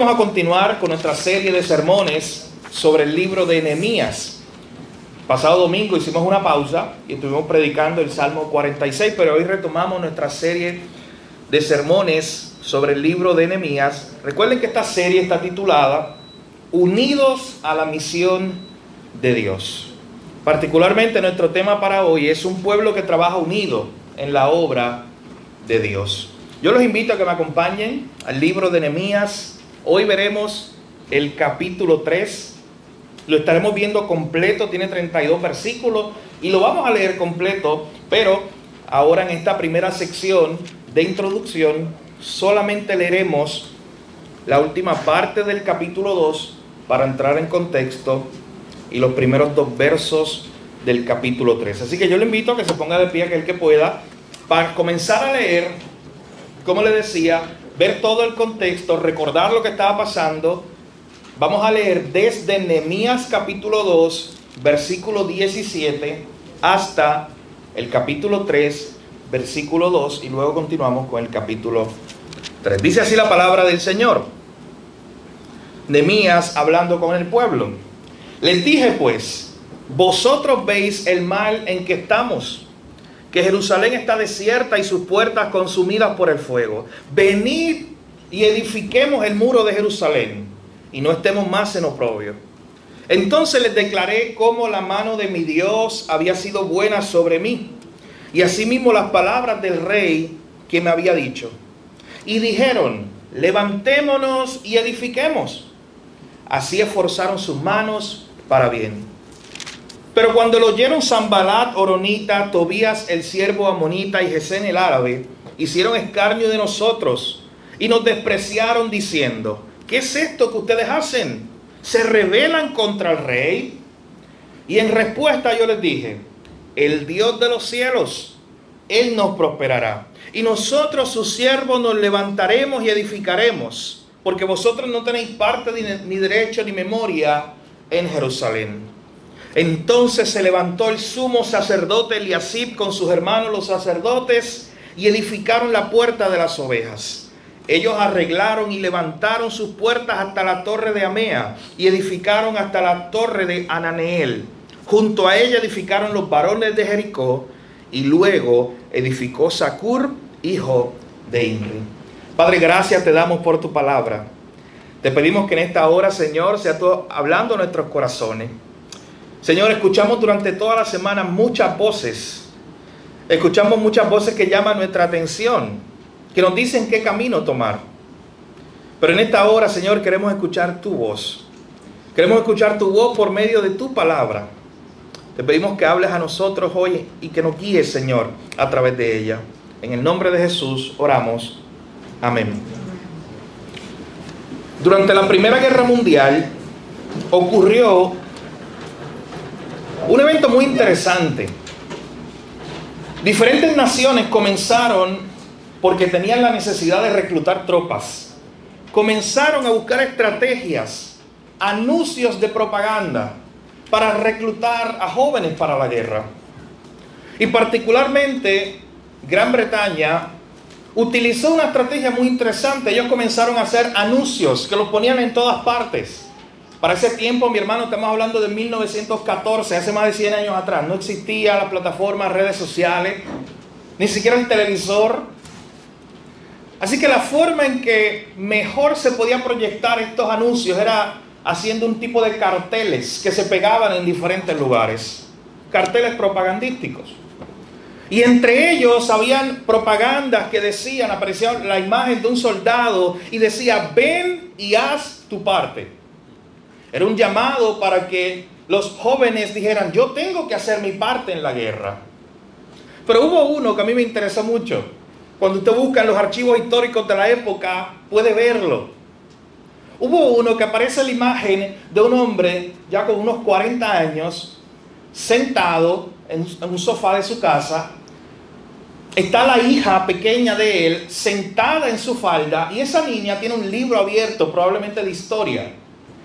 Vamos a continuar con nuestra serie de sermones sobre el libro de Nehemías. Pasado domingo hicimos una pausa y estuvimos predicando el Salmo 46, pero hoy retomamos nuestra serie de sermones sobre el libro de Nehemías. Recuerden que esta serie está titulada Unidos a la misión de Dios. Particularmente nuestro tema para hoy es un pueblo que trabaja unido en la obra de Dios. Yo los invito a que me acompañen al libro de Nehemías. Hoy veremos el capítulo 3, lo estaremos viendo completo, tiene 32 versículos y lo vamos a leer completo, pero ahora en esta primera sección de introducción solamente leeremos la última parte del capítulo 2 para entrar en contexto y los primeros 2 versos del capítulo 3. Así que yo le invito a que se ponga de pie aquel que pueda para comenzar a leer, como le decía, ver todo el contexto, recordar lo que estaba pasando. Vamos a leer desde Nehemías capítulo 2, versículo 17, hasta el capítulo 3, versículo 2, y luego continuamos con el capítulo 3. Dice así la palabra del Señor. Nehemías hablando con el pueblo. Les dije pues, vosotros veis el mal en que estamos, que Jerusalén está desierta y sus puertas consumidas por el fuego. Venid y edifiquemos el muro de Jerusalén y no estemos más en oprobio. Entonces les declaré cómo la mano de mi Dios había sido buena sobre mí, y asimismo las palabras del rey que me había dicho. Y dijeron, levantémonos y edifiquemos. Así esforzaron sus manos para bien. Pero cuando lo oyeron Sanballat horonita, Tobías el siervo amonita y Gesén el árabe, hicieron escarnio de nosotros y nos despreciaron diciendo, ¿qué es esto que ustedes hacen? ¿Se rebelan contra el rey? Y en respuesta yo les dije, el Dios de los cielos, Él nos prosperará. Y nosotros sus siervos nos levantaremos y edificaremos, porque vosotros no tenéis parte ni derecho ni memoria en Jerusalén. Entonces se levantó el sumo sacerdote Eliasib con sus hermanos los sacerdotes y edificaron la puerta de las ovejas. Ellos arreglaron y levantaron sus puertas hasta la torre de Amea y edificaron hasta la torre de Ananeel. Junto a ella edificaron los varones de Jericó y luego edificó Zacur, hijo de Imri. Padre, gracias te damos por tu palabra. Te pedimos que en esta hora, Señor, sea tú hablando a nuestros corazones. Señor, escuchamos durante toda la semana muchas voces. Escuchamos muchas voces que llaman nuestra atención, que nos dicen qué camino tomar. Pero en esta hora, Señor, queremos escuchar tu voz. Queremos escuchar tu voz por medio de tu palabra. Te pedimos que hables a nosotros hoy y que nos guíes, Señor, a través de ella. En el nombre de Jesús oramos. Amén. Durante la Primera Guerra Mundial ocurrió un evento muy interesante. Diferentes naciones comenzaron, porque tenían la necesidad de reclutar tropas, comenzaron a buscar estrategias, anuncios de propaganda para reclutar a jóvenes para la guerra. Y particularmente Gran Bretaña utilizó una estrategia muy interesante. Ellos comenzaron a hacer anuncios que los ponían en todas partes. Para ese tiempo, mi hermano, estamos hablando de 1914, hace más de 100 años atrás. No existía la plataforma, redes sociales, ni siquiera el televisor. Así que la forma en que mejor se podían proyectar estos anuncios era haciendo un tipo de carteles que se pegaban en diferentes lugares. Carteles propagandísticos. Y entre ellos habían propagandas que decían, aparecía la imagen de un soldado y decía, ven y haz tu parte. Era un llamado para que los jóvenes dijeran, yo tengo que hacer mi parte en la guerra. Pero hubo uno que a mí me interesó mucho. Cuando usted busca en los archivos históricos de la época, puede verlo. Hubo uno que aparece la imagen de un hombre ya con unos 40 años, sentado en un sofá de su casa. Está la hija pequeña de él sentada en su falda y esa niña tiene un libro abierto, probablemente de historia.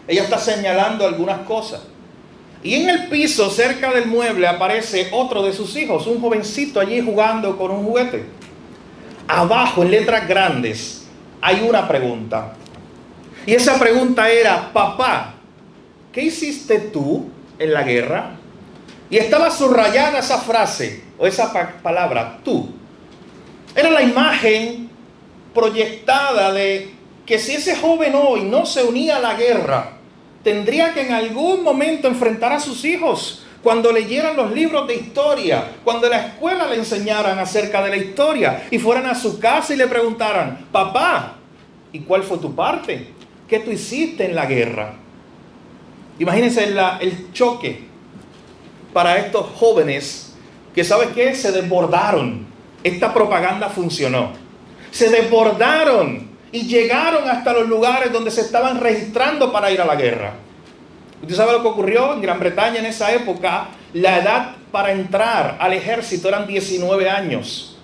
Ella está señalando algunas cosas. Y en el piso, cerca del mueble, aparece otro de sus hijos, un jovencito allí jugando con un juguete. Abajo, en letras grandes, hay una pregunta. Y esa pregunta era: papá, ¿qué hiciste tú en la guerra? Y estaba subrayada esa frase, o esa palabra, tú. Era la imagen proyectada de que si ese joven hoy no se unía a la guerra, tendría que en algún momento enfrentar a sus hijos cuando leyeran los libros de historia, cuando en la escuela le enseñaran acerca de la historia y fueran a su casa y le preguntaran: papá, ¿y cuál fue tu parte? ¿Qué tú hiciste en la guerra? Imagínense el choque para estos jóvenes que, ¿sabes qué? Se desbordaron. Esta propaganda funcionó. Se desbordaron y llegaron hasta los lugares donde se estaban registrando para ir a la guerra. ¿Usted sabe lo que ocurrió en Gran Bretaña en esa época? La edad para entrar al ejército eran 19 años.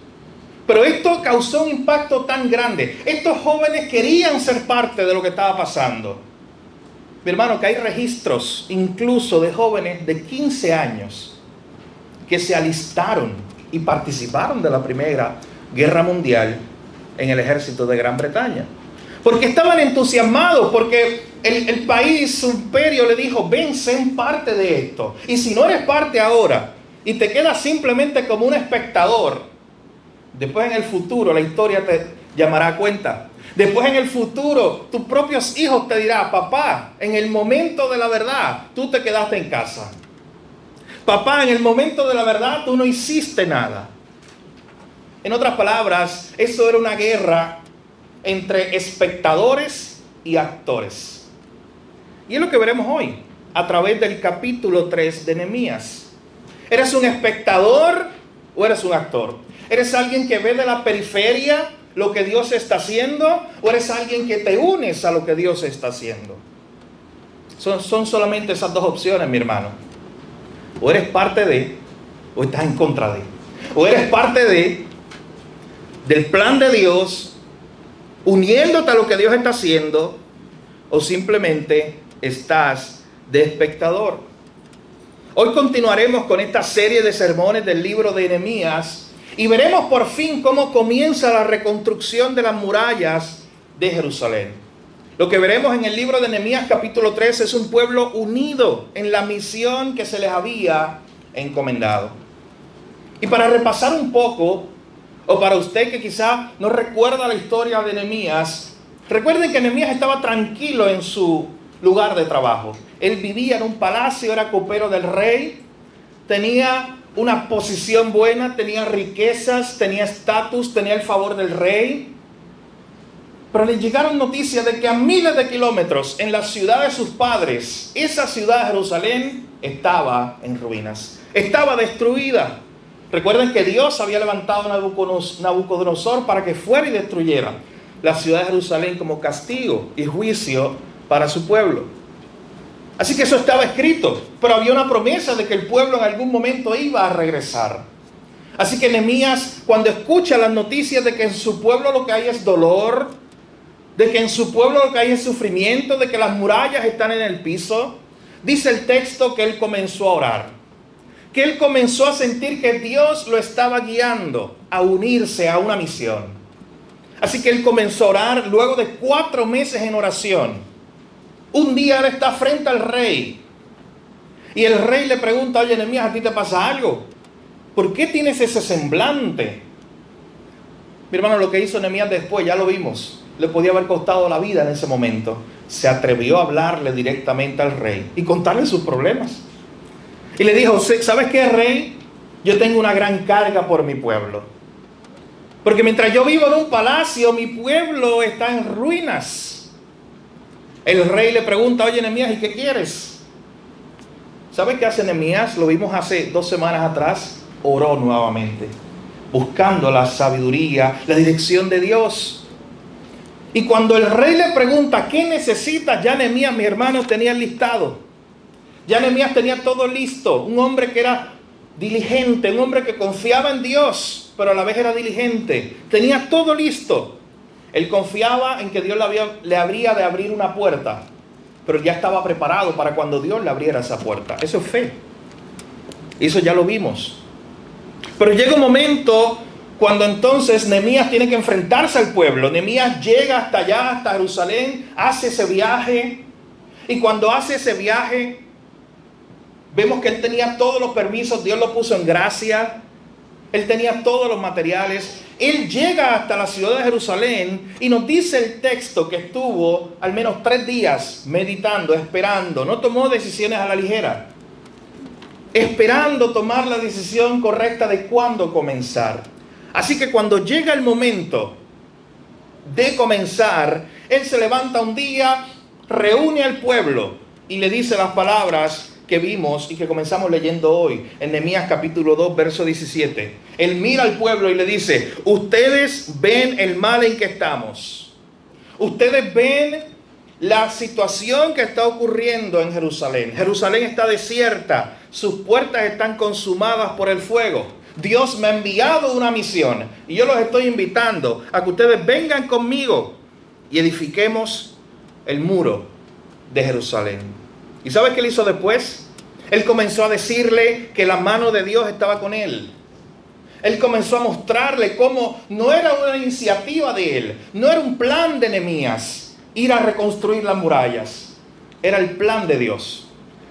Pero esto causó un impacto tan grande. Estos jóvenes querían ser parte de lo que estaba pasando. Mi hermano, que hay registros incluso de jóvenes de 15 años que se alistaron y participaron de la Primera Guerra Mundial en el ejército de Gran Bretaña. Porque estaban entusiasmados, porque el país, su imperio le dijo: ven, sé parte de esto. Y si no eres parte ahora y te quedas simplemente como un espectador, después en el futuro la historia te llamará a cuenta. Después en el futuro tus propios hijos te dirán: papá, en el momento de la verdad tú te quedaste en casa. Papá, en el momento de la verdad tú no hiciste nada. En otras palabras, eso era una guerra entre espectadores y actores. Y es lo que veremos hoy a través del capítulo 3 de Nehemías. ¿Eres un espectador o eres un actor? ¿Eres alguien que ve de la periferia lo que Dios está haciendo, o eres alguien que te unes a lo que Dios está haciendo? Son solamente esas dos opciones, mi hermano. O eres parte de, o estás en contra de. O eres parte del plan de Dios, uniéndote a lo que Dios está haciendo, o simplemente estás de espectador. Hoy continuaremos con esta serie de sermones del libro de Nehemías y veremos por fin cómo comienza la reconstrucción de las murallas de Jerusalén. Lo que veremos en el libro de Nehemías capítulo 3 es un pueblo unido en la misión que se les había encomendado. Y para repasar un poco, o para usted que quizá no recuerda la historia de Nehemías, recuerden que Nehemías estaba tranquilo en su lugar de trabajo. Él vivía en un palacio, era copero del rey, tenía una posición buena, tenía riquezas, tenía estatus, tenía el favor del rey. Pero le llegaron noticias de que a miles de kilómetros en la ciudad de sus padres, esa ciudad de Jerusalén estaba en ruinas, estaba destruida. Recuerden que Dios había levantado a Nabucodonosor para que fuera y destruyera la ciudad de Jerusalén como castigo y juicio para su pueblo. Así que eso estaba escrito, pero había una promesa de que el pueblo en algún momento iba a regresar. Así que Nehemías, cuando escucha las noticias de que en su pueblo lo que hay es dolor, de que en su pueblo lo que hay es sufrimiento, de que las murallas están en el piso, dice el texto que él comenzó a orar, que él comenzó a sentir que Dios lo estaba guiando a unirse a una misión. Así que él comenzó a orar luego de 4 meses en oración. Un día él está frente al rey y el rey le pregunta: oye, Nehemías, ¿a ti te pasa algo? ¿Por qué tienes ese semblante? Mi hermano, lo que hizo Nehemías después, ya lo vimos, le podía haber costado la vida en ese momento. Se atrevió a hablarle directamente al rey y contarle sus problemas. Y le dijo: ¿sabes qué, rey? Yo tengo una gran carga por mi pueblo. Porque mientras yo vivo en un palacio, mi pueblo está en ruinas. El rey le pregunta: oye, Nehemías, ¿y qué quieres? ¿Sabes qué hace Nehemías? Lo vimos hace 2 semanas atrás. Oró nuevamente, buscando la sabiduría, la dirección de Dios. Y cuando el rey le pregunta: ¿qué necesitas? Ya Nehemías, mi hermano, tenía listado. Ya Nehemías tenía todo listo. Un hombre que era diligente, un hombre que confiaba en Dios, pero a la vez era diligente. Tenía todo listo. Él confiaba en que Dios le habría de abrir una puerta, pero ya estaba preparado para cuando Dios le abriera esa puerta. Eso es fe. Eso ya lo vimos. Pero llega un momento Cuando entonces Nehemías tiene que enfrentarse al pueblo, Nehemías llega hasta allá, hasta Jerusalén, hace ese viaje. Y cuando hace ese viaje, vemos que él tenía todos los permisos, Dios lo puso en gracia. Él tenía todos los materiales. Él llega hasta la ciudad de Jerusalén y nos dice el texto que estuvo al menos 3 días meditando, esperando. No tomó decisiones a la ligera. Esperando tomar la decisión correcta de cuándo comenzar. Así que cuando llega el momento de comenzar, él se levanta un día, reúne al pueblo y le dice las palabras que vimos y que comenzamos leyendo hoy en Nehemías capítulo 2, verso 17. Él mira al pueblo y le dice: ustedes ven el mal en que estamos. Ustedes ven la situación que está ocurriendo en Jerusalén. Jerusalén está desierta, sus puertas están consumadas por el fuego. Dios me ha enviado una misión y yo los estoy invitando a que ustedes vengan conmigo y edifiquemos el muro de Jerusalén. ¿Y sabes qué él hizo después? Él comenzó a decirle que la mano de Dios estaba con él. Él comenzó a mostrarle cómo no era una iniciativa de él, no era un plan de Nehemías ir a reconstruir las murallas. Era el plan de Dios.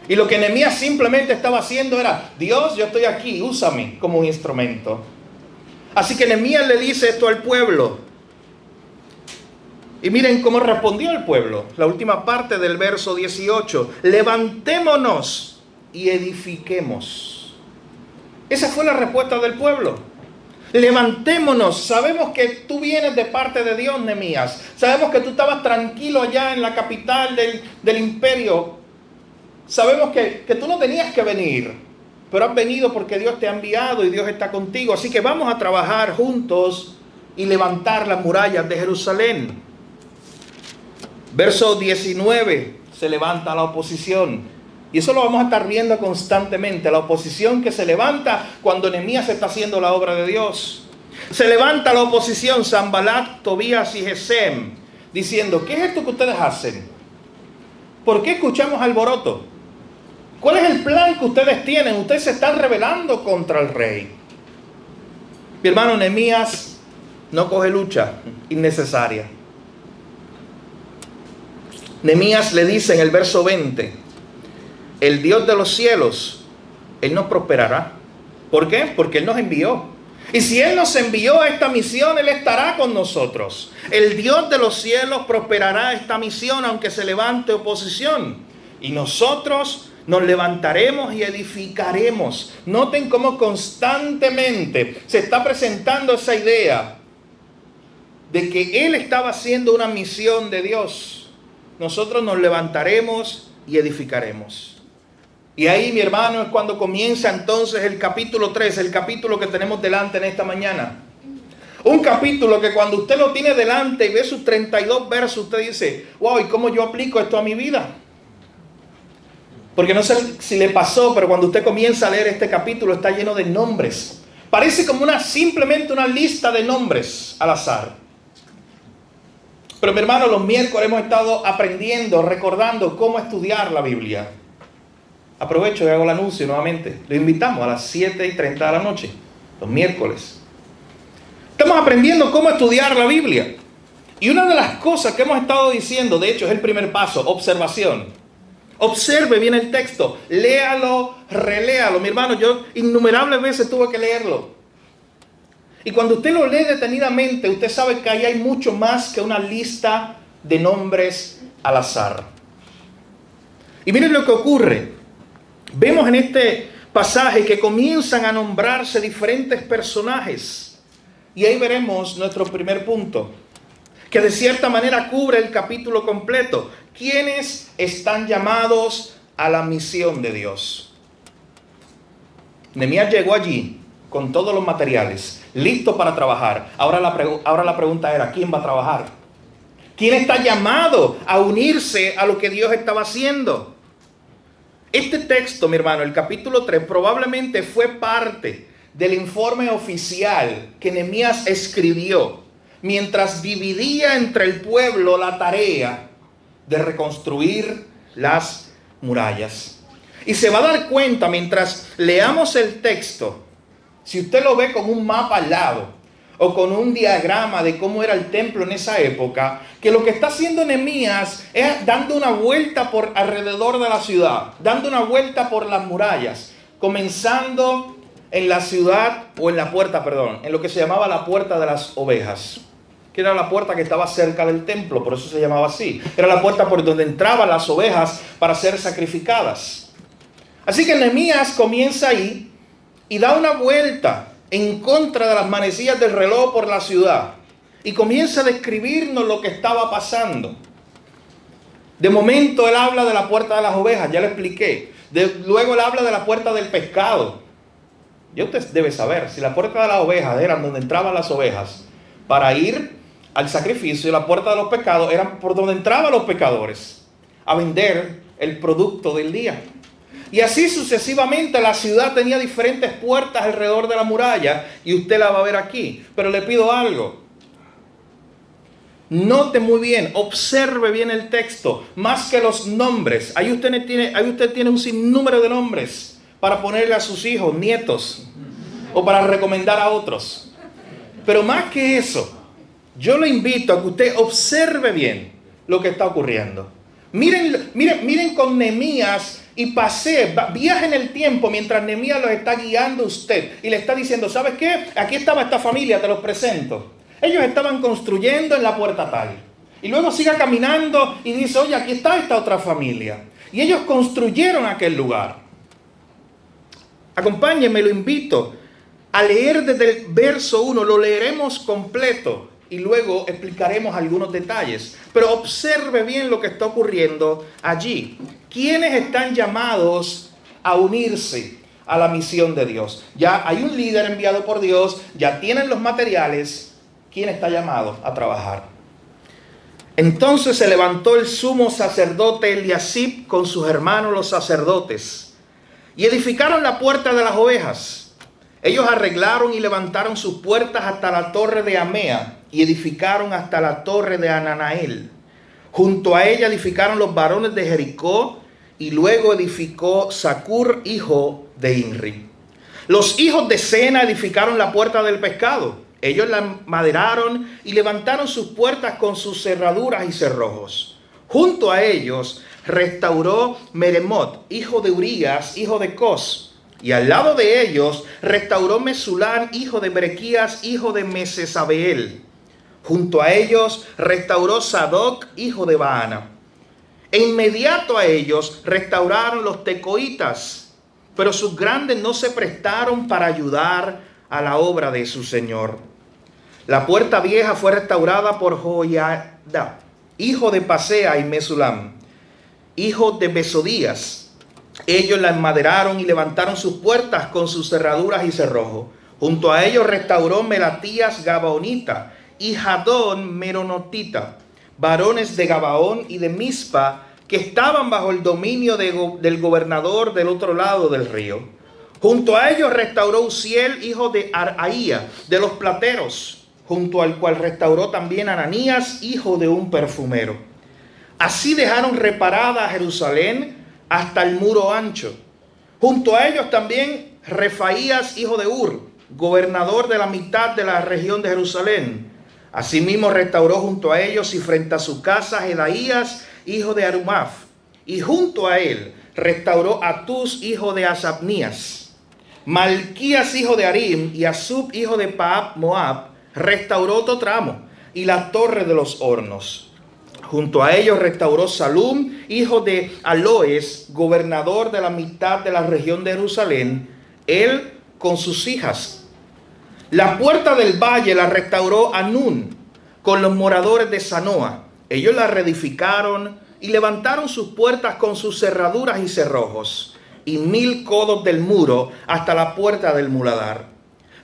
Y lo que Nehemías simplemente estaba haciendo era: Dios, yo estoy aquí, úsame como un instrumento. Así que Nehemías le dice esto al pueblo. Y miren cómo respondió el pueblo. La última parte del verso 18. Levantémonos y edifiquemos. Esa fue la respuesta del pueblo. Levantémonos. Sabemos que tú vienes de parte de Dios, Nehemías. Sabemos que tú estabas tranquilo allá en la capital del imperio. Sabemos que tú no tenías que venir, pero has venido porque Dios te ha enviado y Dios está contigo. Así que vamos a trabajar juntos y levantar las murallas de Jerusalén. Verso 19, se levanta la oposición. Y eso lo vamos a estar viendo constantemente. La oposición que se levanta cuando Nehemías está haciendo la obra de Dios. Se levanta la oposición, Sanballat, Tobías y Gesem, diciendo: ¿qué es esto que ustedes hacen? ¿Por qué escuchamos alboroto? ¿Cuál es el plan que ustedes tienen? Ustedes se están rebelando contra el rey. Mi hermano, Nehemías no coge lucha innecesaria. Nehemías le dice en el verso 20: el Dios de los cielos, Él nos prosperará. ¿Por qué? Porque Él nos envió. Y si Él nos envió a esta misión, Él estará con nosotros. El Dios de los cielos prosperará esta misión aunque se levante oposición. Y nosotros nos levantaremos y edificaremos. Noten cómo constantemente se está presentando esa idea de que Él estaba haciendo una misión de Dios. Nosotros nos levantaremos y edificaremos. Y ahí, mi hermano, es cuando comienza entonces el capítulo 3, el capítulo que tenemos delante en esta mañana. Un capítulo que cuando usted lo tiene delante y ve sus 32 versos, usted dice: wow, ¿y cómo yo aplico esto a mi vida? Porque no sé si le pasó, pero cuando usted comienza a leer este capítulo está lleno de nombres. Parece como simplemente una lista de nombres al azar. Pero mi hermano, los miércoles hemos estado aprendiendo, recordando cómo estudiar la Biblia. Aprovecho y hago el anuncio nuevamente. Lo invitamos a las 7:30 de la noche, los miércoles. Estamos aprendiendo cómo estudiar la Biblia. Y una de las cosas que hemos estado diciendo, de hecho es el primer paso, observación. Observe bien el texto, léalo, reléalo. Mi hermano, yo innumerables veces tuve que leerlo. Y cuando usted lo lee detenidamente, usted sabe que ahí hay mucho más que una lista de nombres al azar. Y miren lo que ocurre. Vemos en este pasaje que comienzan a nombrarse diferentes personajes. Y ahí veremos nuestro primer punto, que de cierta manera cubre el capítulo completo. ¿Quiénes están llamados a la misión de Dios? Nehemías llegó allí con todos los materiales, listo para trabajar. Ahora la pregunta era: ¿quién va a trabajar? ¿Quién está llamado a unirse a lo que Dios estaba haciendo? Este texto, mi hermano, el capítulo 3, probablemente fue parte del informe oficial que Nehemías escribió mientras dividía entre el pueblo la tarea de reconstruir las murallas. Y se va a dar cuenta mientras leamos el texto, si usted lo ve con un mapa al lado, o con un diagrama de cómo era el templo en esa época, que lo que está haciendo Nehemías es dando una vuelta por alrededor de la ciudad, dando una vuelta por las murallas, comenzando en la ciudad, o en la puerta, perdón, en lo que se llamaba la puerta de las ovejas, que era la puerta que estaba cerca del templo, por eso se llamaba así. Era la puerta por donde entraban las ovejas para ser sacrificadas. Así que Nehemías comienza ahí y da una vuelta en contra de las manecillas del reloj por la ciudad y comienza a describirnos lo que estaba pasando. De momento él habla de la puerta de las ovejas, ya le expliqué. Luego él habla de la puerta del pescado. Ya usted debe saber, si la puerta de las ovejas era donde entraban las ovejas para ir al sacrificio, y la puerta de los pescados eran por donde entraban los pecadores a vender el producto del día. Y así sucesivamente la ciudad tenía diferentes puertas alrededor de la muralla, y usted la va a ver aquí. Pero le pido algo. Note muy bien, observe bien el texto, más que los nombres. Ahí usted tiene un sinnúmero de nombres para ponerle a sus hijos, nietos, o para recomendar a otros. Pero más que eso, yo le invito a que usted observe bien lo que está ocurriendo. Miren con Nehemías y viaje en el tiempo mientras Nehemías los está guiando a usted y le está diciendo, ¿sabes qué? Aquí estaba esta familia, te los presento. Ellos estaban construyendo en la puerta tal. Y luego sigue caminando y dice, oye, aquí está esta otra familia. Y ellos construyeron aquel lugar. Acompáñenme, lo invito a leer desde el verso 1, lo leeremos completo. Y luego explicaremos algunos detalles. Pero observe bien lo que está ocurriendo allí. ¿Quiénes están llamados a unirse a la misión de Dios? Ya hay un líder enviado por Dios, ya tienen los materiales. ¿Quién está llamado a trabajar? Entonces se levantó el sumo sacerdote Eliasib con sus hermanos los sacerdotes y edificaron la puerta de las ovejas. Ellos arreglaron y levantaron sus puertas hasta la torre de Amea y edificaron hasta la torre de Ananael. Junto a ella edificaron los varones de Jericó y luego edificó Zacur, hijo de Inri. Los hijos de Sena edificaron la puerta del pescado. Ellos la maderaron y levantaron sus puertas con sus cerraduras y cerrojos. Junto a ellos restauró Meremot, hijo de Urías, hijo de Cos. Y al lado de ellos restauró Mesulán, hijo de Berequías, hijo de Mesesabeel. Junto a ellos restauró Sadoc, hijo de Baana. E inmediato a ellos restauraron los tecoitas, pero sus grandes no se prestaron para ayudar a la obra de su señor. La puerta vieja fue restaurada por Joiada, hijo de Pasea, y Mesulam, hijo de Besodías. Ellos la enmaderaron y levantaron sus puertas con sus cerraduras y cerrojos. Junto a ellos restauró Melatías Gabaonita y Jadón Meronotita, varones de Gabaón y de Mizpa, que estaban bajo el dominio del gobernador del otro lado del río. Junto a ellos restauró Uziel, hijo de Araía, de los plateros, junto al cual restauró también Ananías, hijo de un perfumero. Así dejaron reparada a Jerusalén hasta el muro ancho. Junto a ellos también Refaías, hijo de Ur, gobernador de la mitad de la región de Jerusalén. Asimismo restauró junto a ellos y frente a su casa Jedaías, hijo de Arumaf. Y junto a él restauró a Tus, hijo de Asabnías. Malquías, hijo de Arim, y Asub, hijo de Paab Moab, restauró otro tramo y la torre de los hornos. Junto a ellos restauró Salum, hijo de Aloes, gobernador de la mitad de la región de Jerusalén, él con sus hijas. La puerta del valle la restauró Anún con los moradores de Sanoa. Ellos la reedificaron y levantaron sus puertas con sus cerraduras y cerrojos, y 1000 codos del muro hasta la puerta del muladar.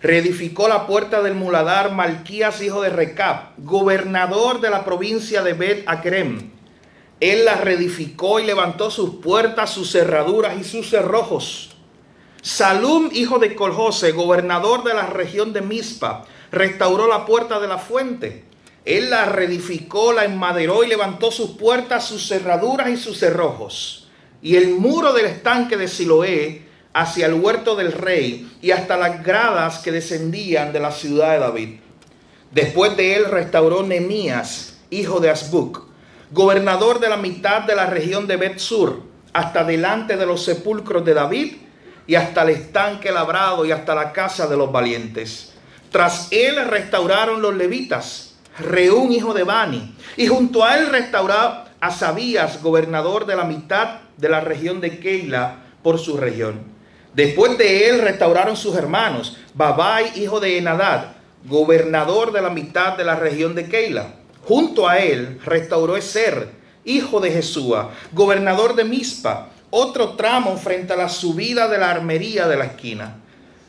Reedificó la puerta del muladar Malquías, hijo de Recab, gobernador de la provincia de Bet-Akrem. Él la reedificó y levantó sus puertas, sus cerraduras y sus cerrojos. Salum, hijo de Colhose, gobernador de la región de Mizpa, restauró la puerta de la fuente. Él la reedificó, la enmaderó y levantó sus puertas, sus cerraduras y sus cerrojos. Y el muro del estanque de Siloé hacia el huerto del rey y hasta las gradas que descendían de la ciudad de David. Después de él restauró Nehemías, hijo de Azbuc, gobernador de la mitad de la región de Bet-Sur, hasta delante de los sepulcros de David, y hasta el estanque labrado, y hasta la casa de los valientes. Tras él restauraron los levitas, Reún, hijo de Bani, y junto a él restauró Asabías, gobernador de la mitad de la región de Keila, por su región. Después de él restauraron sus hermanos, Babai, hijo de Enadad, gobernador de la mitad de la región de Keila. Junto a él restauró Ezer, hijo de Jesúa, gobernador de Mizpa, otro tramo frente a la subida de la armería de la esquina.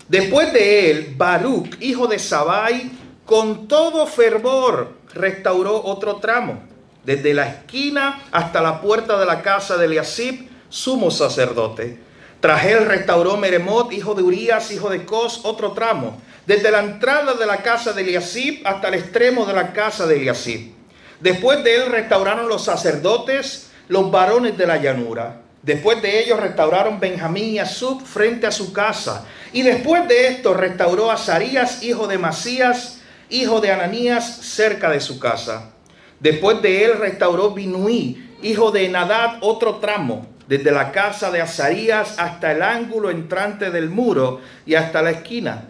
Después de él, Baruch, hijo de Sabai, con todo fervor restauró otro tramo, desde la esquina hasta la puerta de la casa de Eliasib, sumo sacerdote. Tras él restauró Meremot, hijo de Urías, hijo de Cos, otro tramo, desde la entrada de la casa de Eliasib hasta el extremo de la casa de Eliasib. Después de él restauraron los sacerdotes, los varones de la llanura. Después de ellos restauraron Benjamín y Asub frente a su casa. Y después de esto restauró a Azarías, hijo de Masías, hijo de Ananías, cerca de su casa. Después de él restauró Binuí, hijo de Enadad, otro tramo, desde la casa de Azarías hasta el ángulo entrante del muro y hasta la esquina.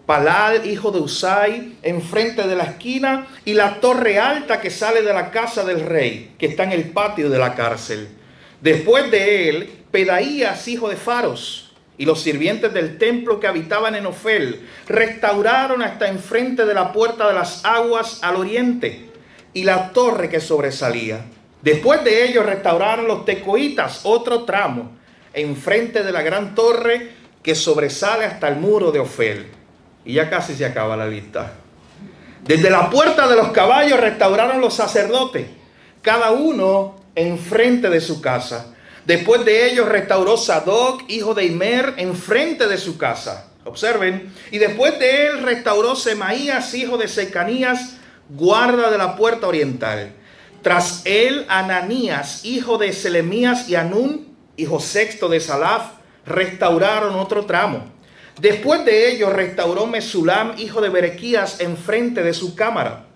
Palal, hijo de Usai, enfrente de la esquina, y la torre alta que sale de la casa del rey, que está en el patio de la cárcel. Después de él, Pedaías, hijo de Faros, y los sirvientes del templo que habitaban en Ofel, restauraron hasta enfrente de la puerta de las aguas al oriente, y la torre que sobresalía. Después de ellos restauraron los tecoitas, otro tramo, enfrente de la gran torre que sobresale hasta el muro de Ofel. Y ya casi se acaba la lista. Desde la puerta de los caballos restauraron los sacerdotes, cada uno enfrente de su casa. Después de ellos restauró Sadoc, hijo de Imer, enfrente de su casa. Observen. Y después de él restauró Semaías, hijo de Secanías, guarda de la puerta oriental. Tras él, Ananías, hijo de Selemías, y Anún, hijo sexto de Salaf, restauraron otro tramo. Después de ellos restauró Mesulam, hijo de Berequías, enfrente de su cámara.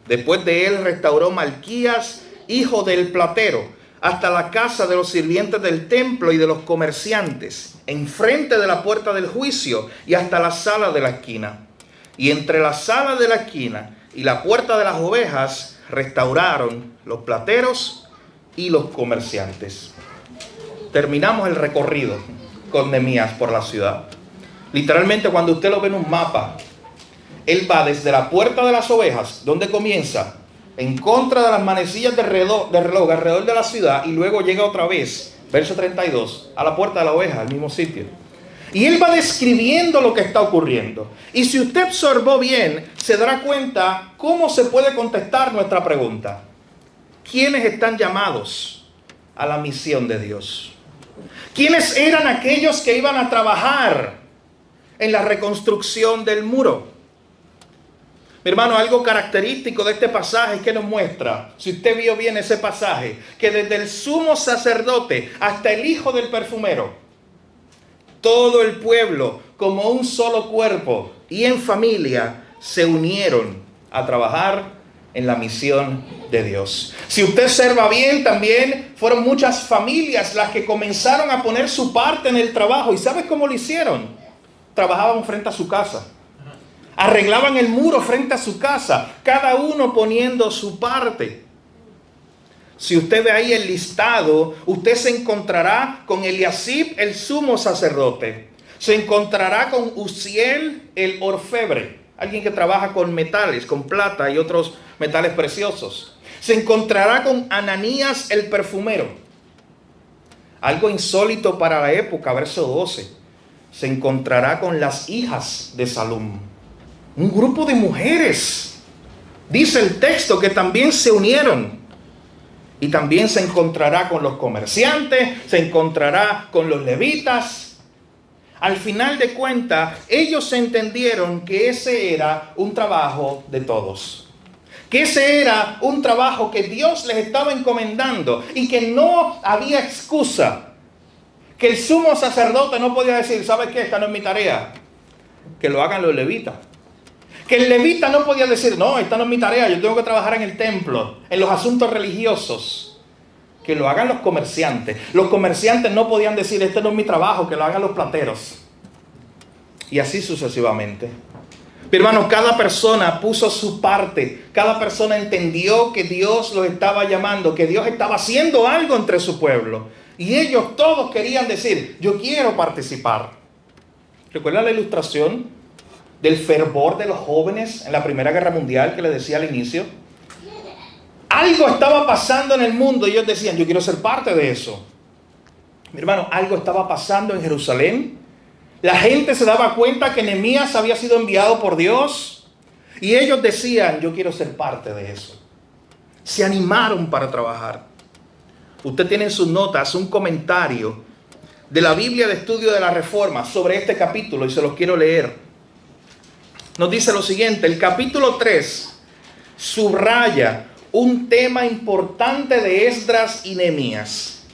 Después de él restauró Malquías, hijo del platero, hasta la casa de los sirvientes del templo y de los comerciantes, enfrente de la puerta del juicio y hasta la sala de la esquina. Y entre la sala de la esquina y la puerta de las ovejas restauraron los plateros y los comerciantes. Terminamos el recorrido con Nehemías por la ciudad. Literalmente, cuando usted lo ve en un mapa, él va desde la puerta de las ovejas, donde comienza, en contra de las manecillas de reloj alrededor de la ciudad, y luego llega otra vez, verso 32, a la puerta de la oveja, al mismo sitio. Y él va describiendo lo que está ocurriendo. Y si usted observó bien, se dará cuenta cómo se puede contestar nuestra pregunta. ¿Quiénes están llamados a la misión de Dios? ¿Quiénes eran aquellos que iban a trabajar en la reconstrucción del muro? Mi hermano, algo característico de este pasaje es que nos muestra, si usted vio bien ese pasaje, que desde el sumo sacerdote hasta el hijo del perfumero, todo el pueblo, como un solo cuerpo y en familia, se unieron a trabajar en la misión de Dios. Si usted observa bien, también fueron muchas familias las que comenzaron a poner su parte en el trabajo. ¿Y sabes cómo lo hicieron? Trabajaban frente a su casa. Arreglaban el muro frente a su casa, cada uno poniendo su parte. Si usted ve ahí el listado, usted se encontrará con Eliasib, el sumo sacerdote. Se encontrará con Uziel, el orfebre, alguien que trabaja con metales, con plata y otros metales preciosos. Se encontrará con Ananías, el perfumero. Algo insólito para la época, verso 12. Se encontrará con las hijas de Salum. Un grupo de mujeres. Dice el texto que también se unieron. Y también se encontrará con los comerciantes, se encontrará con los levitas. Al final de cuentas, ellos entendieron que ese era un trabajo de todos. Que ese era un trabajo que Dios les estaba encomendando y que no había excusa. Que el sumo sacerdote no podía decir, ¿sabes qué? Esta no es mi tarea. Que lo hagan los levitas. Que el levita no podía decir, no, esta no es mi tarea, yo tengo que trabajar en el templo, en los asuntos religiosos. Que lo hagan los comerciantes. Los comerciantes no podían decir, este no es mi trabajo, que lo hagan los plateros. Y así sucesivamente. Pero hermanos, cada persona puso su parte. Cada persona entendió que Dios los estaba llamando, que Dios estaba haciendo algo entre su pueblo. Y ellos todos querían decir, yo quiero participar. ¿Recuerda la ilustración del fervor de los jóvenes en la Primera Guerra Mundial que les decía al inicio? Algo estaba pasando en el mundo y ellos decían, yo quiero ser parte de eso. Mi hermano, algo estaba pasando en Jerusalén. La gente se daba cuenta que Nehemías había sido enviado por Dios y ellos decían, yo quiero ser parte de eso. Se animaron para trabajar. Usted tiene en sus notas un comentario de la Biblia de Estudio de la Reforma sobre este capítulo y se los quiero leer. Nos dice lo siguiente: el capítulo 3 subraya un tema importante de Esdras y Nehemías.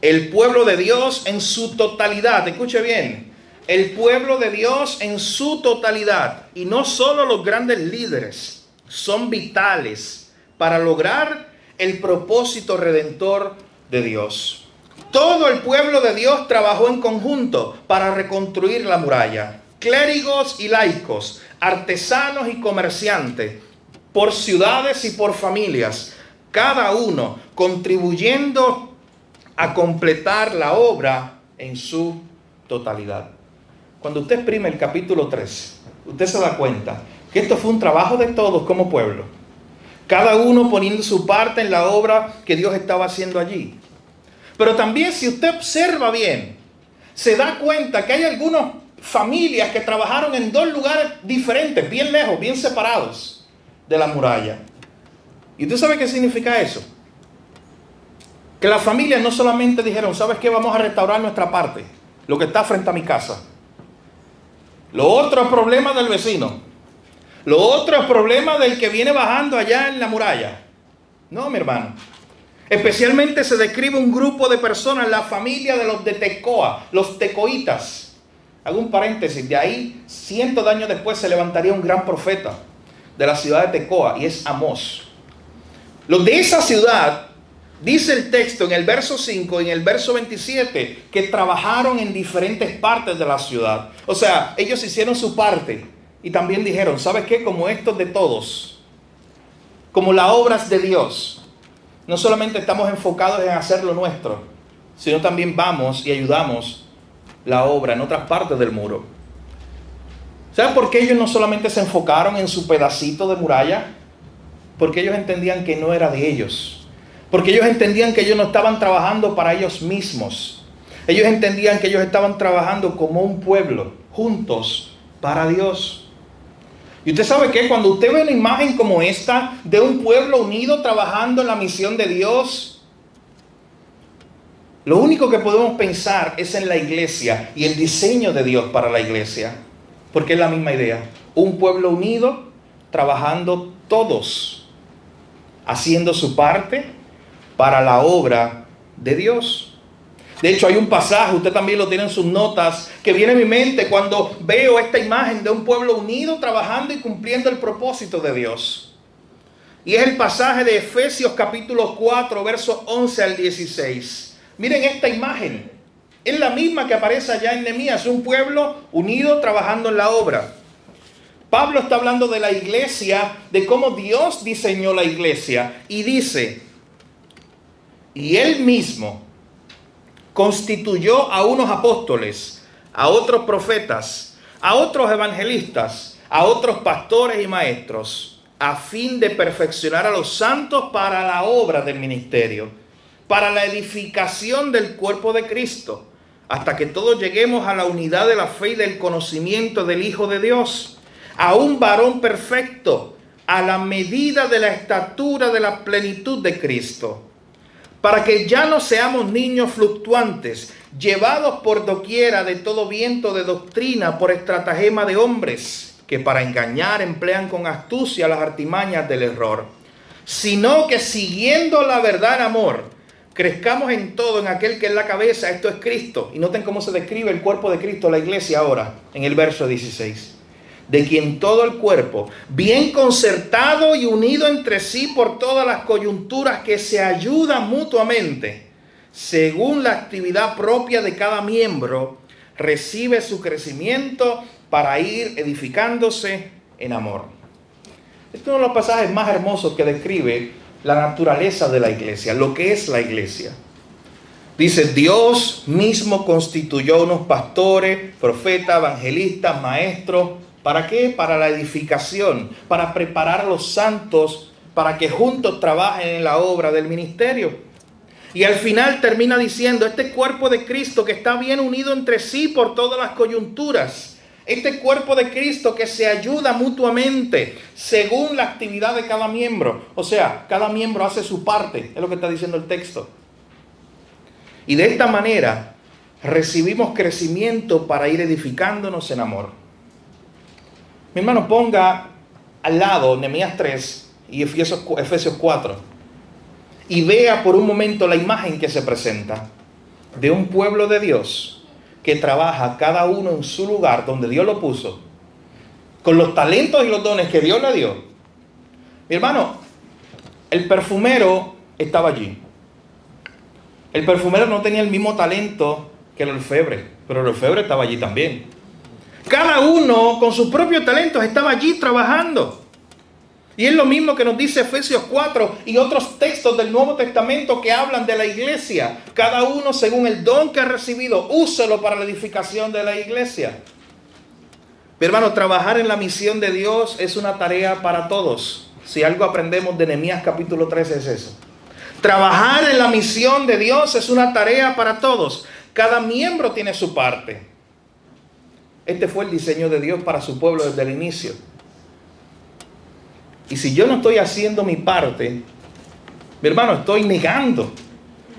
El pueblo de Dios en su totalidad, escuche bien, el pueblo de Dios en su totalidad, y no solo los grandes líderes, son vitales para lograr el propósito redentor de Dios. Todo el pueblo de Dios trabajó en conjunto para reconstruir la muralla. Clérigos y laicos, artesanos y comerciantes, por ciudades y por familias, cada uno contribuyendo a completar la obra en su totalidad. Cuando usted exprime el capítulo 3, usted se da cuenta que esto fue un trabajo de todos como pueblo. Cada uno poniendo su parte en la obra que Dios estaba haciendo allí. Pero también, si usted observa bien, se da cuenta que hay algunas familias que trabajaron en dos lugares diferentes, bien lejos, bien separados de la muralla. ¿Y usted sabe qué significa eso? Que las familias no solamente dijeron, ¿sabes qué? Vamos a restaurar nuestra parte, lo que está frente a mi casa. Lo otro es problema del vecino. Lo otro es problema del que viene bajando allá en la muralla. No, mi hermano. Especialmente se describe un grupo de personas, la familia de los de Tecoa, los tecoitas. Hago un paréntesis, de ahí cientos de años después se levantaría un gran profeta de la ciudad de Tecoa, y es Amós. Los de esa ciudad, dice el texto en el verso 5 y en el verso 27, que trabajaron en diferentes partes de la ciudad. O sea, ellos hicieron su parte y también dijeron, ¿sabes qué? Como esto es de todos, como las obras de Dios, no solamente estamos enfocados en hacer lo nuestro, sino también vamos y ayudamos la obra en otras partes del muro. ¿Saben por qué ellos no solamente se enfocaron en su pedacito de muralla? Porque ellos entendían que no era de ellos. Porque ellos entendían que ellos no estaban trabajando para ellos mismos. Ellos entendían que ellos estaban trabajando como un pueblo, juntos, para Dios. Y usted sabe que cuando usted ve una imagen como esta, de un pueblo unido trabajando en la misión de Dios, lo único que podemos pensar es en la iglesia y el diseño de Dios para la iglesia. Porque es la misma idea. Un pueblo unido, trabajando todos, haciendo su parte para la obra de Dios. De hecho, hay un pasaje, usted también lo tiene en sus notas, que viene a mi mente cuando veo esta imagen de un pueblo unido, trabajando y cumpliendo el propósito de Dios. Y es el pasaje de Efesios capítulo 4, versos 11 al 16. Miren esta imagen. Es la misma que aparece allá en Nehemías, un pueblo unido trabajando en la obra. Pablo está hablando de la iglesia, de cómo Dios diseñó la iglesia. Y dice, y él mismo constituyó a unos apóstoles, a otros profetas, a otros evangelistas, a otros pastores y maestros, a fin de perfeccionar a los santos para la obra del ministerio, para la edificación del cuerpo de Cristo, hasta que todos lleguemos a la unidad de la fe y del conocimiento del Hijo de Dios, a un varón perfecto, a la medida de la estatura de la plenitud de Cristo, para que ya no seamos niños fluctuantes, llevados por doquiera de todo viento de doctrina por estratagema de hombres, que para engañar emplean con astucia las artimañas del error, sino que siguiendo la verdad en amor, crezcamos en todo en aquel que es la cabeza, esto es Cristo. Y noten cómo se describe el cuerpo de Cristo, la iglesia ahora, en el verso 16. de quien todo el cuerpo, bien concertado y unido entre sí por todas las coyunturas que se ayudan mutuamente, según la actividad propia de cada miembro, recibe su crecimiento para ir edificándose en amor. Este es uno de los pasajes más hermosos que describe la naturaleza de la iglesia, lo que es la iglesia. Dice, Dios mismo constituyó unos pastores, profetas, evangelistas, maestros. ¿Para qué? Para la edificación, para preparar a los santos, para que juntos trabajen en la obra del ministerio. Y al final termina diciendo, este cuerpo de Cristo que está bien unido entre sí por todas las coyunturas, este cuerpo de Cristo que se ayuda mutuamente según la actividad de cada miembro. O sea, cada miembro hace su parte, es lo que está diciendo el texto. Y de esta manera recibimos crecimiento para ir edificándonos en amor. Mi hermano, ponga al lado Nehemías 3 y Efesios 4 y vea por un momento la imagen que se presenta de un pueblo de Dios que trabaja cada uno en su lugar donde Dios lo puso, con los talentos y los dones que Dios le dio. Mi hermano, el perfumero estaba allí. El perfumero no tenía el mismo talento que el orfebre, pero el orfebre estaba allí también. Cada uno con sus propios talentos estaba allí trabajando. Y es lo mismo que nos dice Efesios 4 y otros textos del Nuevo Testamento que hablan de la iglesia. Cada uno según el don que ha recibido, úselo para la edificación de la iglesia. Mi hermano, trabajar en la misión de Dios es una tarea para todos. Si algo aprendemos de Nehemías capítulo 3 es eso. Trabajar en la misión de Dios es una tarea para todos. Cada miembro tiene su parte. Este fue el diseño de Dios para su pueblo desde el inicio. Y si yo no estoy haciendo mi parte, mi hermano, estoy negando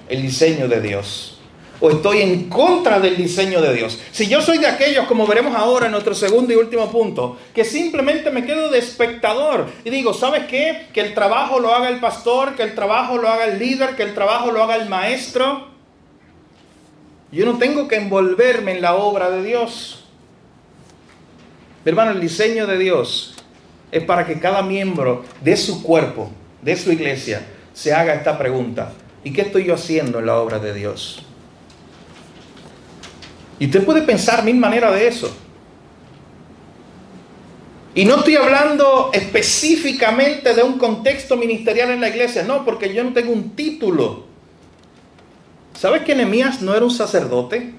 el diseño de Dios. O estoy en contra del diseño de Dios. Si yo soy de aquellos, como veremos ahora en nuestro segundo y último punto, que simplemente me quedo de espectador y digo, ¿sabes qué? Que el trabajo lo haga el pastor, que el trabajo lo haga el líder, que el trabajo lo haga el maestro. Yo no tengo que envolverme en la obra de Dios. Mi hermano, el diseño de Dios es para que cada miembro de su cuerpo, de su iglesia, se haga esta pregunta. ¿Y qué estoy yo haciendo en la obra de Dios? Y usted puede pensar mil maneras de eso. Y no estoy hablando específicamente de un contexto ministerial en la iglesia. No, porque yo no tengo un título. ¿Sabes que Nehemías no era un sacerdote?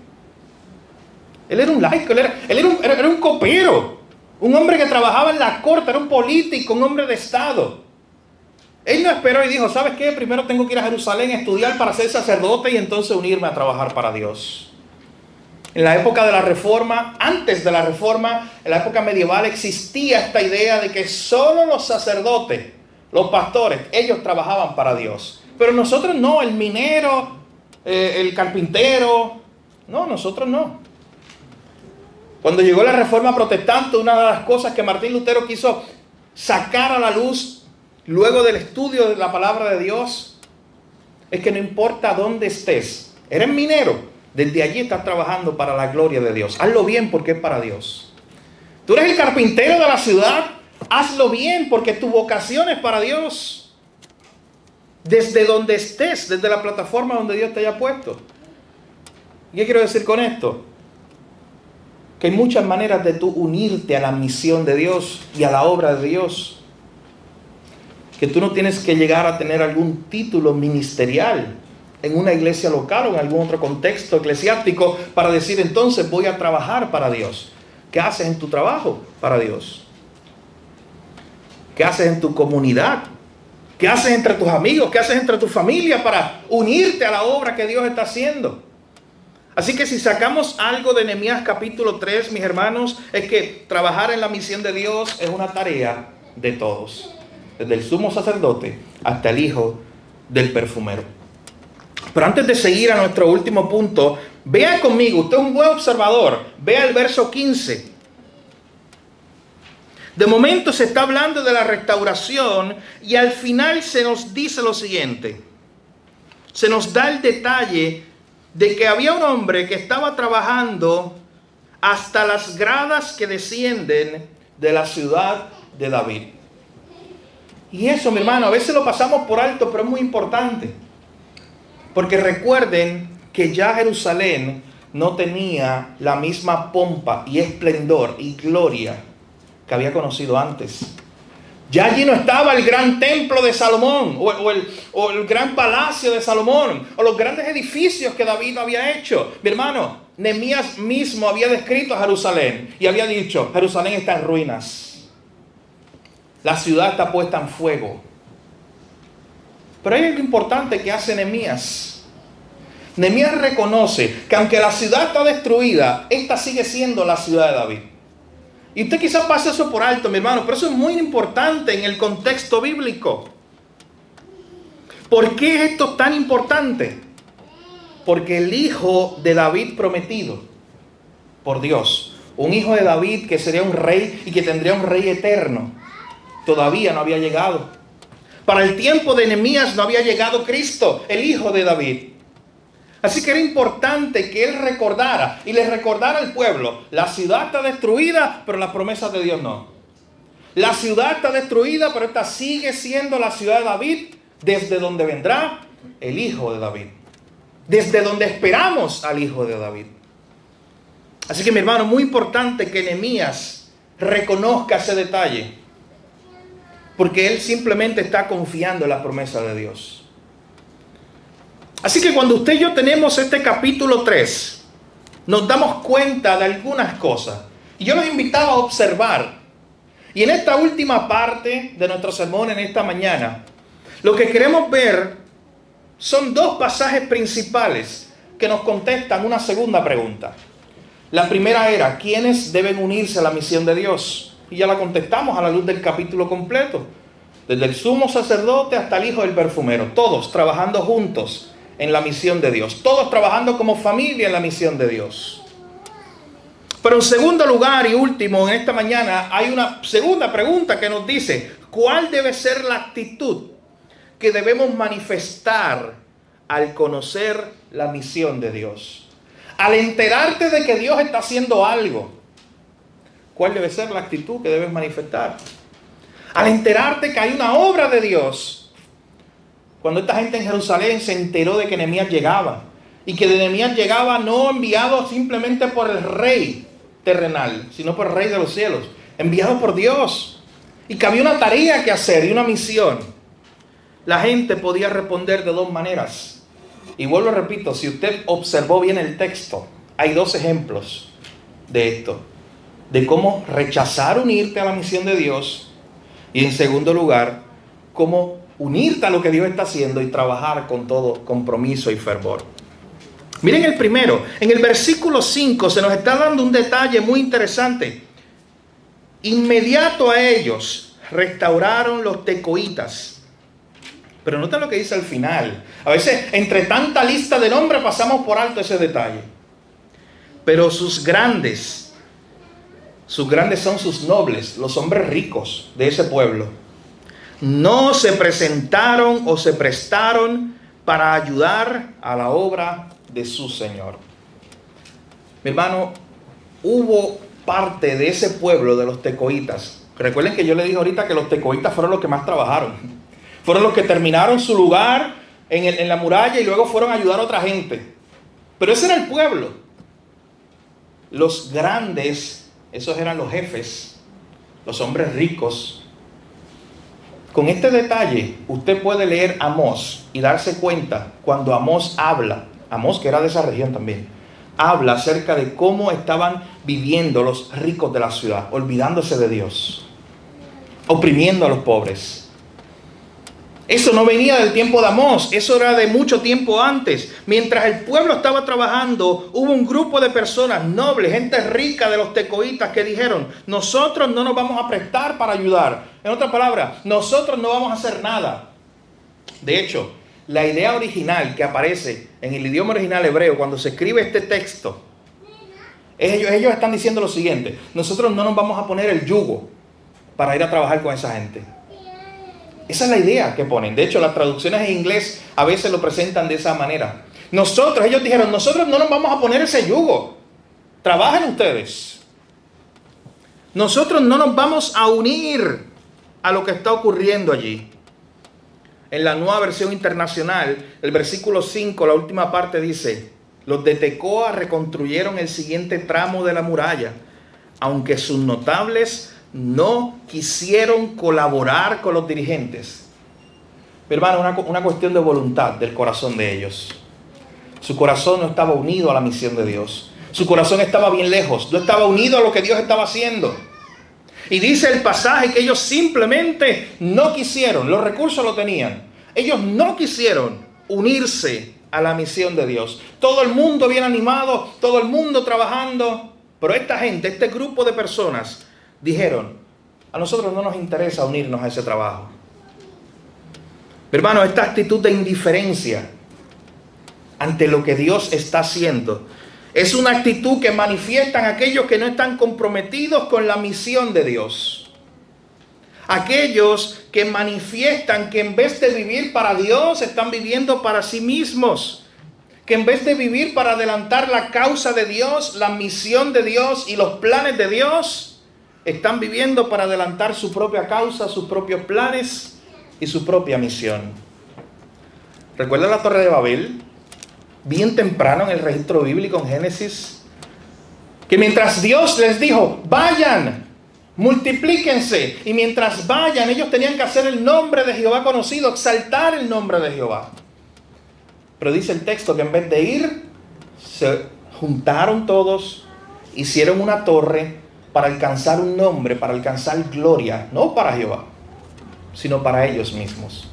Él era un laico, él era un copero. Un hombre que trabajaba en la corte, era un político, un hombre de Estado. Él no esperó y dijo, ¿sabes qué? Primero tengo que ir a Jerusalén a estudiar para ser sacerdote y entonces unirme a trabajar para Dios. En la época de la Reforma, antes de la Reforma, en la época medieval, existía esta idea de que solo los sacerdotes, los pastores, ellos trabajaban para Dios. Pero nosotros no, el minero, el carpintero, no, nosotros no. Cuando llegó la Reforma protestante, una de las cosas que Martín Lutero quiso sacar a la luz, luego del estudio de la palabra de Dios, es que no importa dónde estés, eres minero, desde allí estás trabajando para la gloria de Dios. Hazlo bien porque es para Dios. Tú eres el carpintero de la ciudad, hazlo bien porque tu vocación es para Dios. Desde donde estés, desde la plataforma donde Dios te haya puesto. ¿Qué quiero decir con esto? Que hay muchas maneras de tú unirte a la misión de Dios y a la obra de Dios. Que tú no tienes que llegar a tener algún título ministerial en una iglesia local o en algún otro contexto eclesiástico para decir entonces voy a trabajar para Dios. ¿Qué haces en tu trabajo para Dios? ¿Qué haces en tu comunidad? ¿Qué haces entre tus amigos? ¿Qué haces entre tu familia para unirte a la obra que Dios está haciendo? Así que si sacamos algo de Nehemías capítulo 3, mis hermanos, es que trabajar en la misión de Dios es una tarea de todos. Desde el sumo sacerdote hasta el hijo del perfumero. Pero antes de seguir a nuestro último punto, vea conmigo, usted es un buen observador, vea el verso 15. De momento se está hablando de la restauración y al final se nos dice lo siguiente. Se nos da el detalle de que había un hombre que estaba trabajando hasta las gradas que descienden de la ciudad de David. Y eso, mi hermano, a veces lo pasamos por alto, pero es muy importante. Porque recuerden que ya Jerusalén no tenía la misma pompa y esplendor y gloria que había conocido antes. Ya allí no estaba el gran templo de Salomón o el gran palacio de Salomón o los grandes edificios que David había hecho. Mi hermano, Nehemías mismo había descrito a Jerusalén y había dicho: Jerusalén está en ruinas. La ciudad está puesta en fuego. Pero hay algo importante que hace Nehemías. Nehemías reconoce que aunque la ciudad está destruida, esta sigue siendo la ciudad de David. Y usted quizás pase eso por alto, mi hermano, pero eso es muy importante en el contexto bíblico. ¿Por qué es esto tan importante? Porque el hijo de David prometido por Dios, un hijo de David que sería un rey y que tendría un rey eterno, todavía no había llegado. Para el tiempo de Nehemías no había llegado Cristo, el hijo de David. Así que era importante que él recordara y le recordara al pueblo: la ciudad está destruida, pero las promesas de Dios no. La ciudad está destruida, pero esta sigue siendo la ciudad de David, desde donde vendrá el hijo de David, desde donde esperamos al hijo de David. Así que, mi hermano, muy importante que Nehemías reconozca ese detalle, porque él simplemente está confiando en las promesas de Dios. Así que cuando usted y yo tenemos este capítulo 3, nos damos cuenta de algunas cosas. Y yo los invitaba a observar. Y en esta última parte de nuestro sermón en esta mañana, lo que queremos ver son dos pasajes principales que nos contestan una segunda pregunta. La primera era: ¿quiénes deben unirse a la misión de Dios? Y ya la contestamos a la luz del capítulo completo. Desde el sumo sacerdote hasta el hijo del perfumero. Todos trabajando juntos en la misión de Dios. Todos trabajando como familia en la misión de Dios. Pero en segundo lugar y último, en esta mañana hay una segunda pregunta que nos dice: ¿cuál debe ser la actitud que debemos manifestar al conocer la misión de Dios? Al enterarte de que Dios está haciendo algo, ¿cuál debe ser la actitud que debes manifestar? Al enterarte que hay una obra de Dios. Cuando esta gente en Jerusalén se enteró de que Nehemías llegaba, y que Nehemías llegaba no enviado simplemente por el rey terrenal, sino por el rey de los cielos, enviado por Dios, y que había una tarea que hacer y una misión, la gente podía responder de dos maneras. Y vuelvo, repito, si usted observó bien el texto, hay dos ejemplos de esto, de cómo rechazar unirte a la misión de Dios, y en segundo lugar, cómo unirte a lo que Dios está haciendo y trabajar con todo compromiso y fervor. Miren el primero. En el versículo 5 se nos está dando un detalle muy interesante. Inmediato a ellos restauraron los tecoitas. Pero nota lo que dice al final. A veces entre tanta lista de nombres pasamos por alto ese detalle. Pero sus grandes son sus nobles, los hombres ricos de ese pueblo, no se presentaron o se prestaron para ayudar a la obra de su Señor. Mi hermano, hubo parte de ese pueblo de los tecoitas. Recuerden que yo le dije ahorita que los tecoitas fueron los que más trabajaron. Fueron los que terminaron su lugar en la muralla y luego fueron a ayudar a otra gente. Pero ese era el pueblo. Los grandes, esos eran los jefes, los hombres ricos. Con este detalle, usted puede leer Amós y darse cuenta cuando Amós habla, Amós que era de esa región también, habla acerca de cómo estaban viviendo los ricos de la ciudad, olvidándose de Dios, oprimiendo a los pobres. Eso no venía del tiempo de Amós, eso era de mucho tiempo antes. Mientras el pueblo estaba trabajando, hubo un grupo de personas nobles, gente rica de los tecoitas que dijeron: nosotros no nos vamos a prestar para ayudar. En otras palabras, nosotros no vamos a hacer nada. De hecho, la idea original que aparece en el idioma original hebreo cuando se escribe este texto, ellos están diciendo lo siguiente: nosotros no nos vamos a poner el yugo para ir a trabajar con esa gente. Esa es la idea que ponen. De hecho, las traducciones en inglés a veces lo presentan de esa manera. Ellos dijeron: nosotros no nos vamos a poner ese yugo. Trabajen ustedes. Nosotros no nos vamos a unir a lo que está ocurriendo allí. En la Nueva Versión Internacional, el versículo 5, la última parte dice: los de Tecoa reconstruyeron el siguiente tramo de la muralla, aunque sus notables no quisieron colaborar con los dirigentes. Mi hermano, una cuestión de voluntad del corazón de ellos. Su corazón no estaba unido a la misión de Dios. Su corazón estaba bien lejos, no estaba unido a lo que Dios estaba haciendo. Y dice el pasaje que ellos simplemente no quisieron, los recursos lo tenían, ellos no quisieron unirse a la misión de Dios. Todo el mundo bien animado, todo el mundo trabajando, pero esta gente, este grupo de personas dijeron: a nosotros no nos interesa unirnos a ese trabajo. Hermano, esta actitud de indiferencia ante lo que Dios está haciendo es una actitud que manifiestan aquellos que no están comprometidos con la misión de Dios. Aquellos que manifiestan que en vez de vivir para Dios, están viviendo para sí mismos. Que en vez de vivir para adelantar la causa de Dios, la misión de Dios y los planes de Dios, están viviendo para adelantar su propia causa, sus propios planes y su propia misión. ¿Recuerda la Torre de Babel? Bien temprano en el registro bíblico en Génesis, que mientras Dios les dijo: vayan, multiplíquense, y mientras vayan ellos tenían que hacer el nombre de Jehová conocido, exaltar el nombre de Jehová. Pero dice el texto que en vez de ir, se juntaron todos, hicieron una torre para alcanzar un nombre, para alcanzar gloria, no para Jehová, sino para ellos mismos.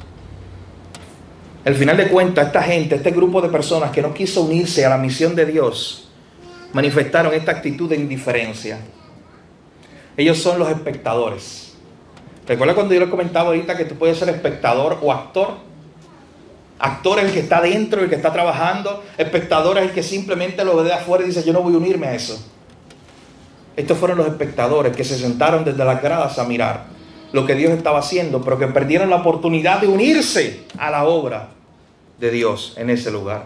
Al final de cuentas, esta gente, este grupo de personas que no quiso unirse a la misión de Dios, manifestaron esta actitud de indiferencia. Ellos son los espectadores. ¿Recuerda cuando yo les comentaba ahorita que tú puedes ser espectador o actor? Actor es el que está dentro, el que está trabajando. Espectador es el que simplemente lo ve de afuera y dice: yo no voy a unirme a eso. Estos fueron los espectadores que se sentaron desde las gradas a mirar lo que Dios estaba haciendo, pero que perdieron la oportunidad de unirse a la obra de Dios en ese lugar.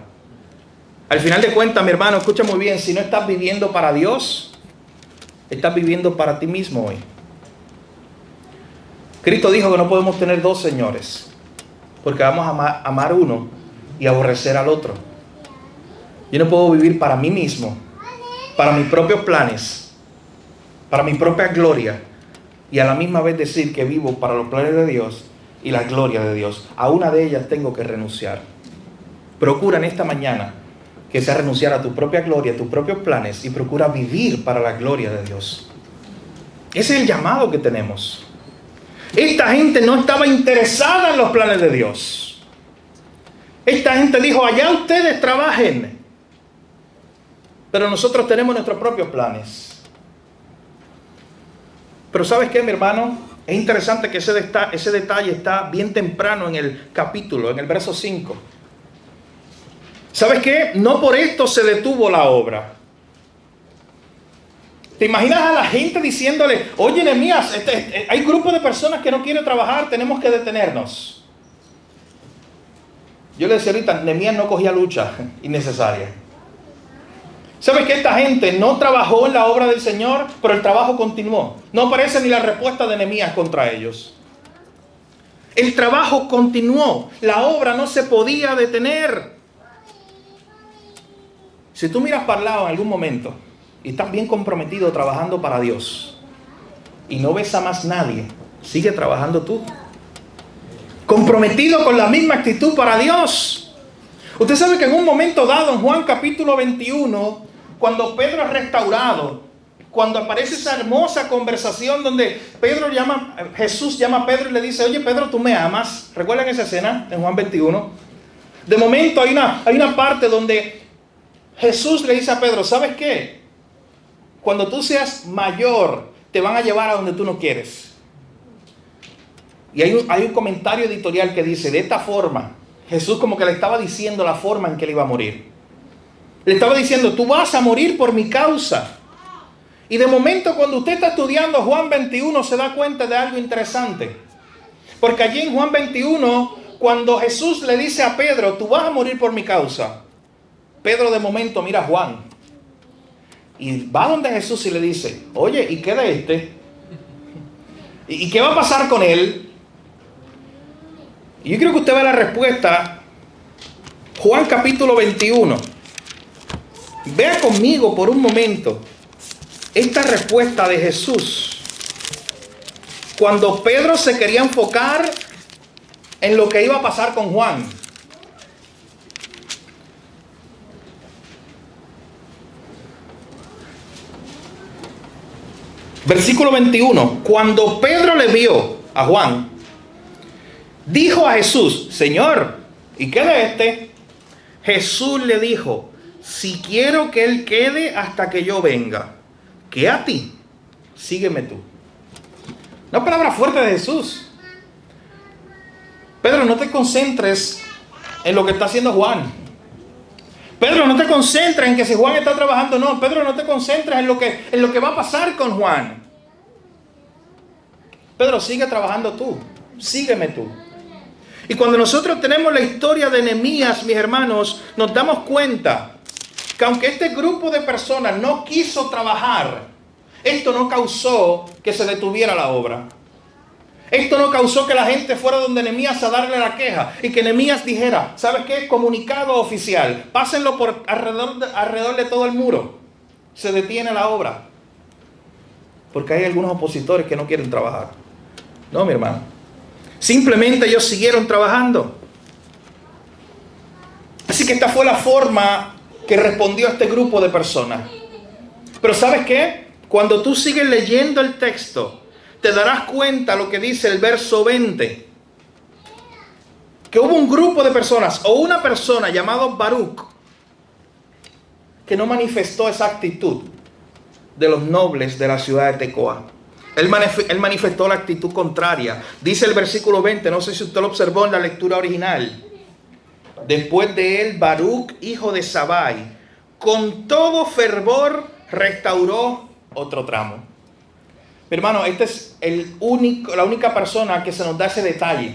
Al final de cuentas, mi hermano, escucha muy bien: si no estás viviendo para Dios, estás viviendo para ti mismo hoy. Cristo dijo que no podemos tener dos señores, porque vamos a amar uno y aborrecer al otro. Yo no puedo vivir para mí mismo, para mis propios planes, para mi propia gloria, y a la misma vez decir que vivo para los planes de Dios y la gloria de Dios. A una de ellas tengo que renunciar. Procura en esta mañana que sea renunciar a tu propia gloria, a tus propios planes, y procura vivir para la gloria de Dios. Ese es el llamado que tenemos. Esta gente no estaba interesada en los planes de Dios. Esta gente dijo: allá ustedes trabajen, pero nosotros tenemos nuestros propios planes. Pero ¿sabes qué, mi hermano? Es interesante que ese detalle está bien temprano en el capítulo, en el verso 5. ¿Sabes qué? No por esto se detuvo la obra. ¿Te imaginas a la gente diciéndole: oye, Nehemías, hay grupos de personas que no quieren trabajar, tenemos que detenernos? Yo le decía ahorita, Nehemías no cogía lucha innecesaria. ¿Sabes que esta gente no trabajó en la obra del Señor, pero el trabajo continuó? No aparece ni la respuesta de Nehemías contra ellos. El trabajo continuó, la obra no se podía detener. Si tú miras para el lado en algún momento y estás bien comprometido trabajando para Dios y no ves a más nadie, sigue trabajando tú, comprometido con la misma actitud para Dios. Usted sabe que en un momento dado, en Juan capítulo 21, cuando Pedro es restaurado, cuando aparece esa hermosa conversación donde Jesús llama a Pedro y le dice: oye, Pedro, ¿tú me amas? ¿Recuerdan esa escena en Juan 21? De momento hay una parte donde Jesús le dice a Pedro: ¿sabes qué? Cuando tú seas mayor, te van a llevar a donde tú no quieres. Y hay un comentario editorial que dice: de esta forma, Jesús como que le estaba diciendo la forma en que él iba a morir. Le estaba diciendo: tú vas a morir por mi causa. Y de momento, cuando usted está estudiando Juan 21, se da cuenta de algo interesante. Porque allí en Juan 21, cuando Jesús le dice a Pedro: tú vas a morir por mi causa, Pedro de momento mira a Juan y va donde Jesús y le dice: oye, ¿y qué de este? ¿Y qué va a pasar con él? Y yo creo que usted ve la respuesta. Juan capítulo 21. Vea conmigo por un momento esta respuesta de Jesús. Cuando Pedro se quería enfocar en lo que iba a pasar con Juan. Versículo 21. Cuando Pedro le vio a Juan, dijo a Jesús: Señor, ¿y qué de este? Jesús le dijo: si quiero que él quede hasta que yo venga, ¿qué a ti? Sígueme tú. Una palabra fuerte de Jesús. Pedro, no te concentres en lo que está haciendo Juan. Pedro, no te concentres en que si Juan está trabajando, no. Pedro, no te concentres en lo que va a pasar con Juan. Pedro, sigue trabajando tú. Sígueme tú. Y cuando nosotros tenemos la historia de Nehemías, mis hermanos, nos damos cuenta que aunque este grupo de personas no quiso trabajar, esto no causó que se detuviera la obra. Esto no causó que la gente fuera donde Nehemías a darle la queja y que Nehemías dijera: ¿sabes qué? Comunicado oficial, pásenlo por alrededor de todo el muro. Se detiene la obra. Porque hay algunos opositores que no quieren trabajar. No, mi hermano. Simplemente ellos siguieron trabajando. Así que esta fue la forma que respondió este grupo de personas. Pero ¿sabes qué? Cuando tú sigues leyendo el texto, te darás cuenta lo que dice el verso 20. Que hubo un grupo de personas o una persona llamado Baruc que no manifestó esa actitud de los nobles de la ciudad de Tecoa. Él manifestó la actitud contraria. Dice el versículo 20, no sé si usted lo observó en la lectura original. Después de él, Baruc, hijo de Zabai, con todo fervor restauró otro tramo. Mi hermano, esta es la única persona que se nos da ese detalle.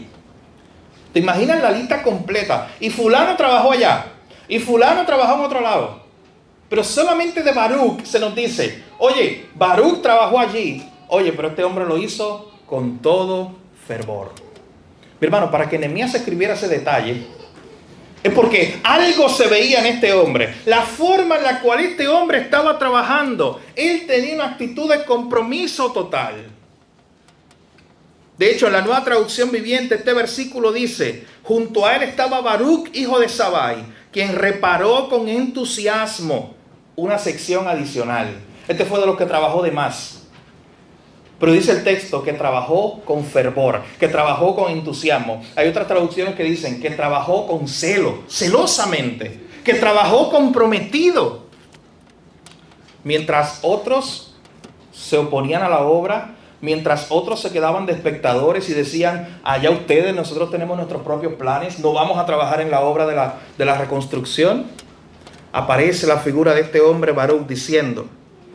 ¿Te imaginas la lista completa? Y fulano trabajó allá, y fulano trabajó en otro lado. Pero solamente de Baruc se nos dice: oye, Baruc trabajó allí. Oye, pero este hombre lo hizo con todo fervor. Mi hermano, para que Nehemías escribiera ese detalle, es porque algo se veía en este hombre. La forma en la cual este hombre estaba trabajando. Él tenía una actitud de compromiso total. De hecho, en la Nueva Traducción Viviente, este versículo dice: junto a él estaba Baruc, hijo de Zabai, quien reparó con entusiasmo una sección adicional. Este fue de los que trabajó de más. Pero dice el texto que trabajó con fervor, que trabajó con entusiasmo. Hay otras traducciones que dicen que trabajó con celo, celosamente, que trabajó comprometido. Mientras otros se oponían a la obra, mientras otros se quedaban de espectadores y decían: allá ustedes, nosotros tenemos nuestros propios planes, no vamos a trabajar en la obra de la reconstrucción. Aparece la figura de este hombre Baruc diciendo: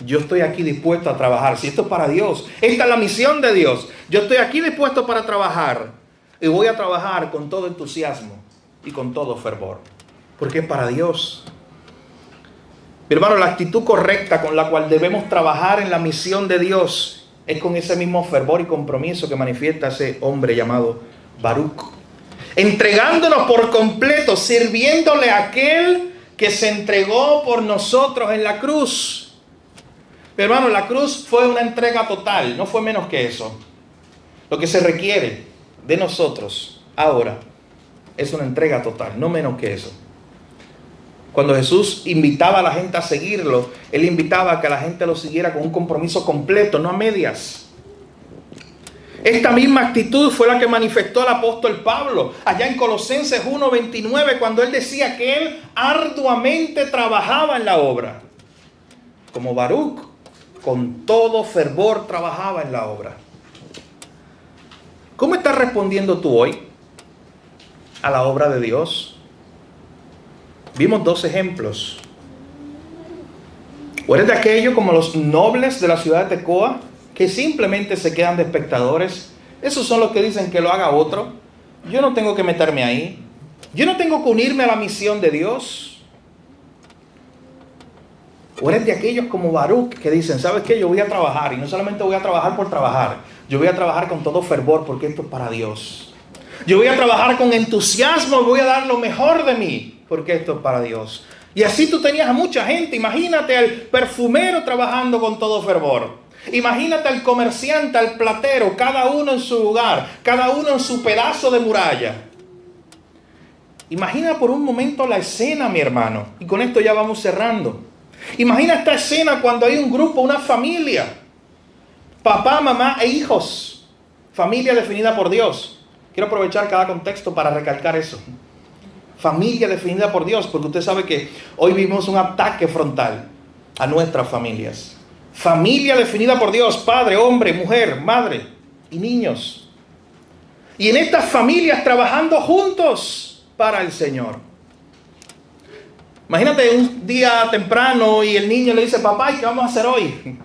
yo estoy aquí dispuesto a trabajar. Si esto es para Dios, esta es la misión de Dios. Yo estoy aquí dispuesto para trabajar. Y voy a trabajar con todo entusiasmo y con todo fervor. Porque es para Dios. Mi hermano, la actitud correcta con la cual debemos trabajar en la misión de Dios es con ese mismo fervor y compromiso que manifiesta ese hombre llamado Baruc. Entregándonos por completo, sirviéndole a aquel que se entregó por nosotros en la cruz. Pero hermano, la cruz fue una entrega total, no fue menos que eso. Lo que se requiere de nosotros ahora es una entrega total, no menos que eso. Cuando Jesús invitaba a la gente a seguirlo, Él invitaba a que la gente lo siguiera con un compromiso completo, no a medias. Esta misma actitud fue la que manifestó el apóstol Pablo allá en Colosenses 1:29, cuando él decía que él arduamente trabajaba en la obra. Como Baruc, con todo fervor trabajaba en la obra. ¿Cómo estás respondiendo tú hoy a la obra de Dios? Vimos dos ejemplos. O eres de aquello como los nobles de la ciudad de Tecoa, que simplemente se quedan de espectadores. Esos son los que dicen que lo haga otro. Yo no tengo que meterme ahí. Yo no tengo que unirme a la misión de Dios. O eres de aquellos como Baruch que dicen, ¿sabes qué? Yo voy a trabajar, y no solamente voy a trabajar por trabajar, yo voy a trabajar con todo fervor porque esto es para Dios. Yo voy a trabajar con entusiasmo y voy a dar lo mejor de mí porque esto es para Dios. Y así tú tenías a mucha gente. Imagínate al perfumero trabajando con todo fervor. Imagínate al comerciante, al platero, cada uno en su lugar, cada uno en su pedazo de muralla. Imagina por un momento la escena, mi hermano, y con esto ya vamos cerrando. Imagina esta escena cuando hay un grupo, una familia, papá, mamá e hijos, familia definida por Dios. Quiero aprovechar cada contexto para recalcar eso. Familia definida por Dios, porque usted sabe que hoy vivimos un ataque frontal a nuestras familias. Familia definida por Dios, padre, hombre, mujer, madre y niños. Y en estas familias trabajando juntos para el Señor. Imagínate un día temprano y el niño le dice, papá, ¿y qué vamos a hacer hoy?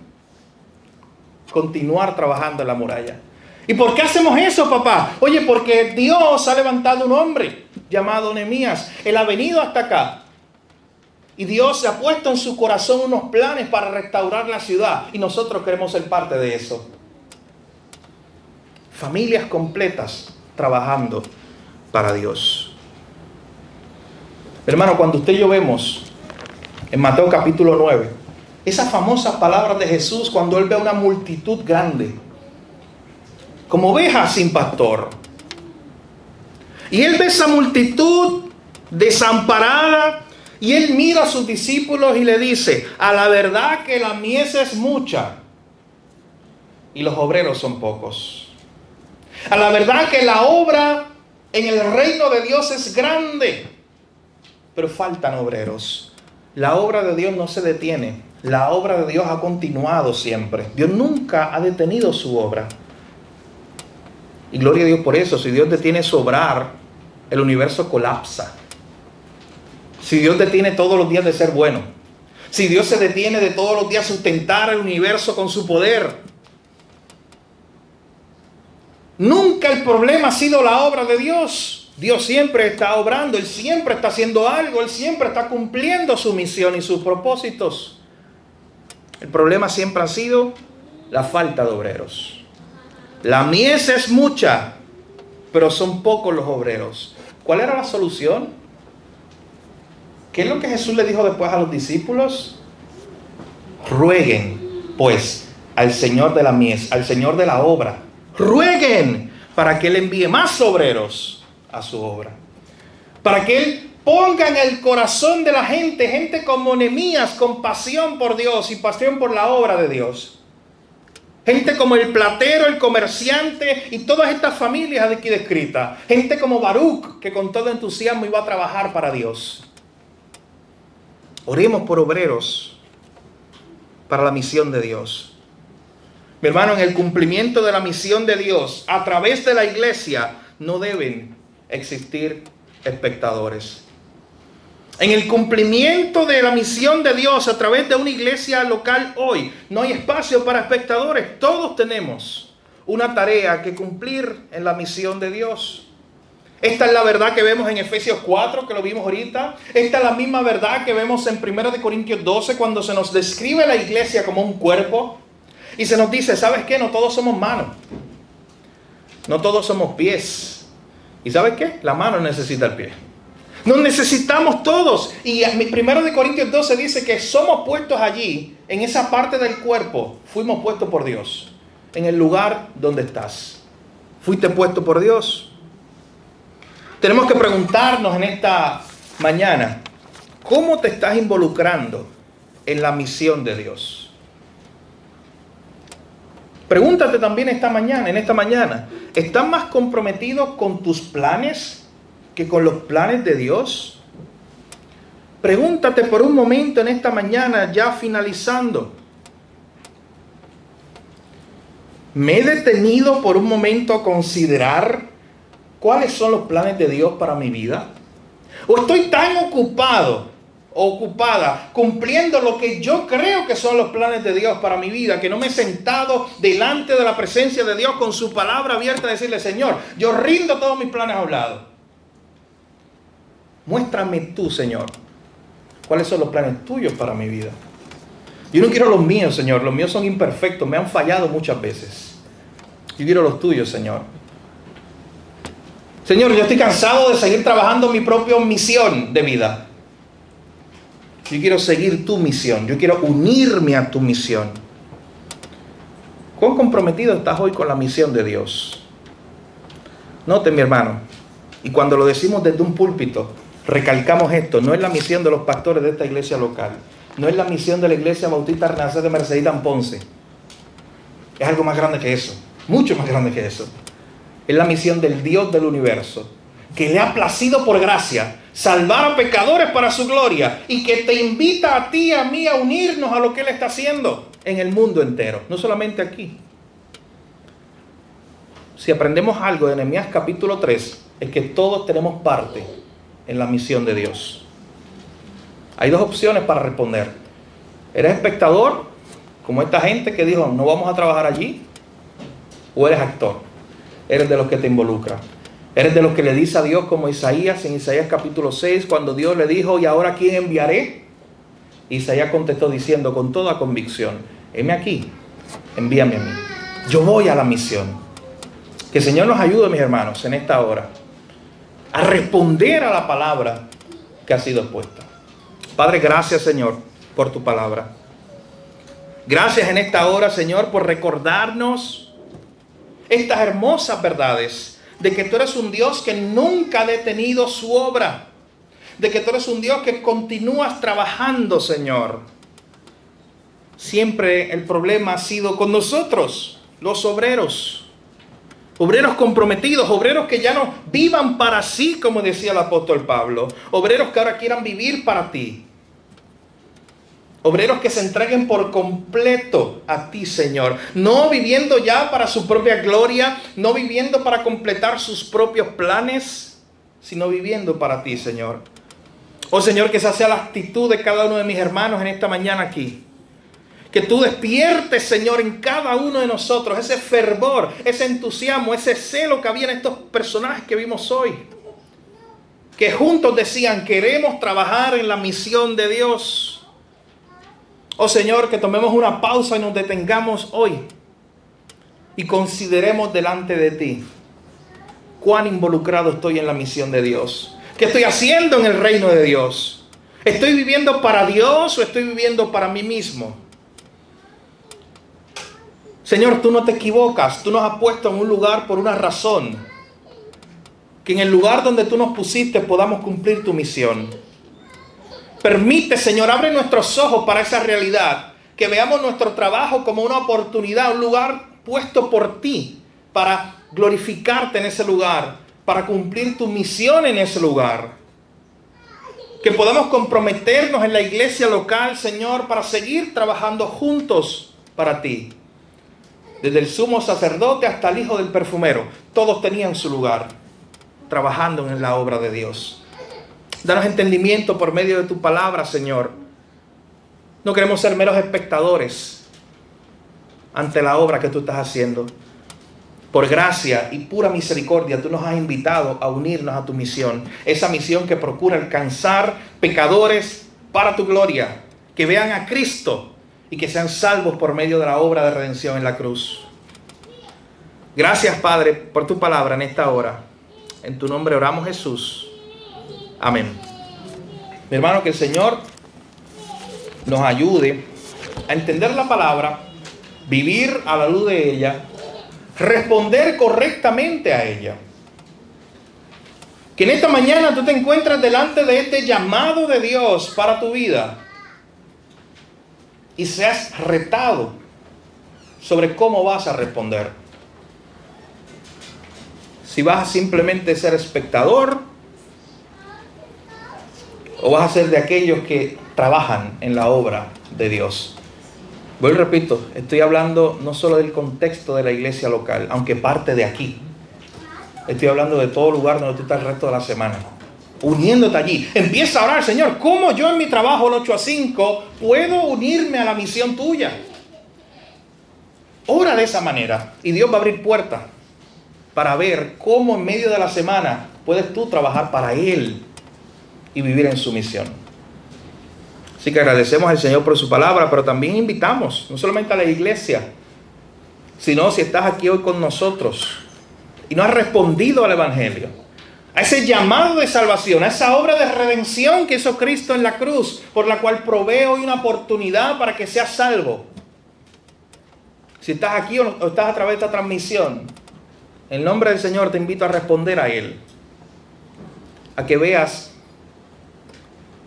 Continuar trabajando en la muralla. ¿Y por qué hacemos eso, papá? Oye, porque Dios ha levantado un hombre llamado Nehemías. Él ha venido hasta acá. Y Dios se ha puesto en su corazón unos planes para restaurar la ciudad. Y nosotros queremos ser parte de eso. Familias completas trabajando para Dios. Hermano, cuando usted y yo vemos en Mateo capítulo 9, esas famosas palabras de Jesús cuando Él ve a una multitud grande, como ovejas sin pastor. Y Él ve esa multitud desamparada y Él mira a sus discípulos y le dice, a la verdad que la mies es mucha y los obreros son pocos. A la verdad que la obra en el reino de Dios es grande, pero faltan obreros. La obra de Dios no se detiene. La obra de Dios ha continuado siempre. Dios nunca ha detenido su obra. Y gloria a Dios por eso. Si Dios detiene su obrar, el universo colapsa. Si Dios detiene todos los días de ser bueno. Si Dios se detiene de todos los días sustentar el universo con su poder. Nunca el problema ha sido la obra de Dios. Dios siempre está obrando, Él siempre está haciendo algo, Él siempre está cumpliendo su misión y sus propósitos. El problema siempre ha sido la falta de obreros. La mies es mucha, pero son pocos los obreros. ¿Cuál era la solución? ¿Qué es lo que Jesús le dijo después a los discípulos? Rueguen, pues, al Señor de la mies, al Señor de la obra. Rueguen para que Él envíe más obreros a su obra. Para que Él ponga en el corazón de la gente, gente como Nehemías, con pasión por Dios y pasión por la obra de Dios. Gente como el platero, el comerciante y todas estas familias aquí descritas. Gente como Baruch, que con todo entusiasmo iba a trabajar para Dios. Oremos por obreros para la misión de Dios. Mi hermano, en el cumplimiento de la misión de Dios, a través de la iglesia, no deben existir espectadores. En el cumplimiento de la misión de Dios a través de una iglesia local hoy, no hay espacio para espectadores. Todos tenemos una tarea que cumplir en la misión de Dios. Esta es la verdad que vemos en Efesios 4, que lo vimos ahorita. Esta es la misma verdad que vemos en 1 Corintios 12, cuando se nos describe la iglesia como un cuerpo. Y se nos dice, ¿sabes qué? No todos somos manos. No todos somos pies. ¿Y sabes qué? La mano necesita el pie. Nos necesitamos todos. Y 1 Corintios 12 dice que somos puestos allí, en esa parte del cuerpo. Fuimos puestos por Dios. En el lugar donde estás. ¿Fuiste puesto por Dios? Tenemos que preguntarnos en esta mañana, ¿cómo te estás involucrando en la misión de Dios? Pregúntate también en esta mañana, ¿estás más comprometido con tus planes que con los planes de Dios? Pregúntate por un momento en esta mañana, ya finalizando. ¿Me he detenido por un momento a considerar cuáles son los planes de Dios para mi vida? ¿O estoy tan ocupado o ocupada cumpliendo lo que yo creo que son los planes de Dios para mi vida, que no me he sentado delante de la presencia de Dios con su palabra abierta a decirle, Señor, yo rindo todos mis planes a un lado? Muéstrame tú, Señor, cuáles son los planes tuyos para mi vida. Yo no quiero los míos, Señor. Los míos son imperfectos, me han fallado muchas veces. Yo quiero los tuyos, Señor. Señor, yo estoy cansado de seguir trabajando mi propia misión de vida. Yo quiero seguir tu misión. Yo quiero unirme a tu misión. ¿Cuán comprometido estás hoy con la misión de Dios? Note, mi hermano, y cuando lo decimos desde un púlpito, recalcamos esto: no es la misión de los pastores de esta iglesia local, no es la misión de la Iglesia Bautista Renacer de Mercedita en Ponce. Es algo más grande que eso, mucho más grande que eso. Es la misión del Dios del universo, que le ha placido por gracia salvar a pecadores para su gloria, y que te invita a ti y a mí a unirnos a lo que Él está haciendo en el mundo entero, no solamente aquí. Si aprendemos algo de Nehemías capítulo 3, es que todos tenemos parte en la misión de Dios. Hay dos opciones para responder. ¿Eres espectador, como esta gente que dijo no vamos a trabajar allí? ¿O eres actor? Eres de los que te involucra. Eres de los que le dice a Dios, como Isaías en Isaías capítulo 6, cuando Dios le dijo, ¿y ahora quién enviaré? Isaías contestó diciendo con toda convicción, heme aquí, envíame a mí. Yo voy a la misión. Que el Señor nos ayude, mis hermanos, en esta hora, a responder a la palabra que ha sido expuesta. Padre, gracias, Señor, por tu palabra. Gracias en esta hora, Señor, por recordarnos estas hermosas verdades de que tú eres un Dios que nunca ha detenido su obra, de que tú eres un Dios que continúas trabajando, Señor. Siempre el problema ha sido con nosotros, los obreros. Obreros comprometidos, obreros que ya no vivan para sí, como decía el apóstol Pablo. Obreros que ahora quieran vivir para ti. Obreros que se entreguen por completo a ti, Señor. No viviendo ya para su propia gloria, no viviendo para completar sus propios planes, sino viviendo para ti, Señor. Oh, Señor, que esa sea la actitud de cada uno de mis hermanos en esta mañana aquí. Que tú despiertes, Señor, en cada uno de nosotros ese fervor, ese entusiasmo, ese celo que había en estos personajes que vimos hoy. Que juntos decían, queremos trabajar en la misión de Dios. Oh Señor, que tomemos una pausa y nos detengamos hoy y consideremos delante de ti cuán involucrado estoy en la misión de Dios. ¿Qué estoy haciendo en el reino de Dios? ¿Estoy viviendo para Dios o estoy viviendo para mí mismo? Señor, tú no te equivocas, tú nos has puesto en un lugar por una razón. Que en el lugar donde tú nos pusiste podamos cumplir tu misión. Permite, Señor, abre nuestros ojos para esa realidad. Que veamos nuestro trabajo como una oportunidad, un lugar puesto por ti para glorificarte en ese lugar, para cumplir tu misión en ese lugar. Que podamos comprometernos en la iglesia local, Señor, para seguir trabajando juntos para ti. Desde el sumo sacerdote hasta el hijo del perfumero, todos tenían su lugar, trabajando en la obra de Dios. Danos entendimiento por medio de tu palabra, Señor. No queremos ser meros espectadores ante la obra que tú estás haciendo. Por gracia y pura misericordia, tú nos has invitado a unirnos a tu misión. Esa misión que procura alcanzar pecadores para tu gloria. Que vean a Cristo y que sean salvos por medio de la obra de redención en la cruz. Gracias, Padre, por tu palabra en esta hora. En tu nombre oramos, Jesús. Amén. Mi hermano, que el Señor nos ayude a entender la palabra, vivir a la luz de ella, responder correctamente a ella. Que en esta mañana tú te encuentres delante de este llamado de Dios para tu vida y seas retado sobre cómo vas a responder. Si vas a simplemente ser espectador o vas a ser de aquellos que trabajan en la obra de Dios. Vuelvo y repito, estoy hablando no solo del contexto de la iglesia local, aunque parte de aquí. Estoy hablando de todo lugar donde tú estás el resto de la semana. Uniéndote allí. Empieza a orar, Señor, ¿cómo yo en mi trabajo el 8 a 5 puedo unirme a la misión tuya? Ora de esa manera y Dios va a abrir puertas para ver cómo en medio de la semana puedes tú trabajar para Él y vivir en su misión. Así que agradecemos al Señor por su palabra, pero también invitamos, no solamente a la iglesia, sino si estás aquí hoy con nosotros y no has respondido al Evangelio, a ese llamado de salvación, a esa obra de redención que hizo Cristo en la cruz, por la cual provee hoy una oportunidad para que seas salvo. Si estás aquí o estás a través de esta transmisión, en nombre del Señor te invito a responder a Él, a que veas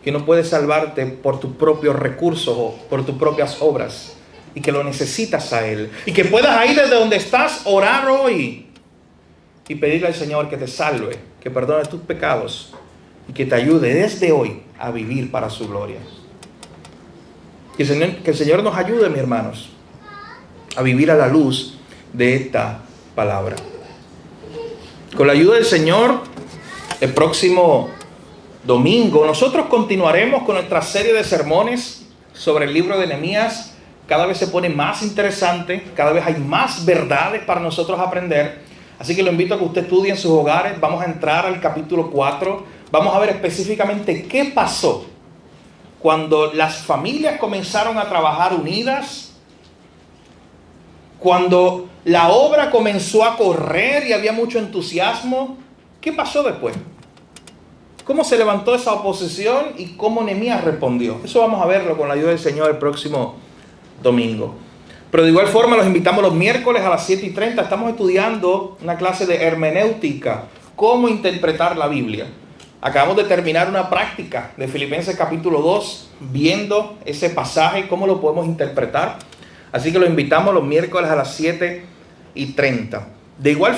que no puedes salvarte por tus propios recursos o por tus propias obras, y que lo necesitas a Él, y que puedas ahí desde donde estás orar hoy y pedirle al Señor que te salve, que perdone tus pecados y que te ayude desde hoy a vivir para su gloria. Que el Señor nos ayude, mis hermanos, a vivir a la luz de esta palabra. Con la ayuda del Señor, el próximo domingo nosotros continuaremos con nuestra serie de sermones sobre el libro de Nehemías. Cada vez se pone más interesante, cada vez hay más verdades para nosotros aprender. Así que lo invito a que usted estudie en sus hogares. Vamos a entrar al capítulo 4. Vamos a ver específicamente qué pasó cuando las familias comenzaron a trabajar unidas, cuando la obra comenzó a correr y había mucho entusiasmo. ¿Qué pasó después? ¿Cómo se levantó esa oposición y cómo Nehemías respondió? Eso vamos a verlo con la ayuda del Señor el próximo domingo. Pero de igual forma los invitamos los miércoles a las 7:30. Estamos estudiando una clase de hermenéutica, cómo interpretar la Biblia. Acabamos de terminar una práctica de Filipenses capítulo 2, viendo ese pasaje, cómo lo podemos interpretar. Así que los invitamos los miércoles a las 7:30. De igual forma,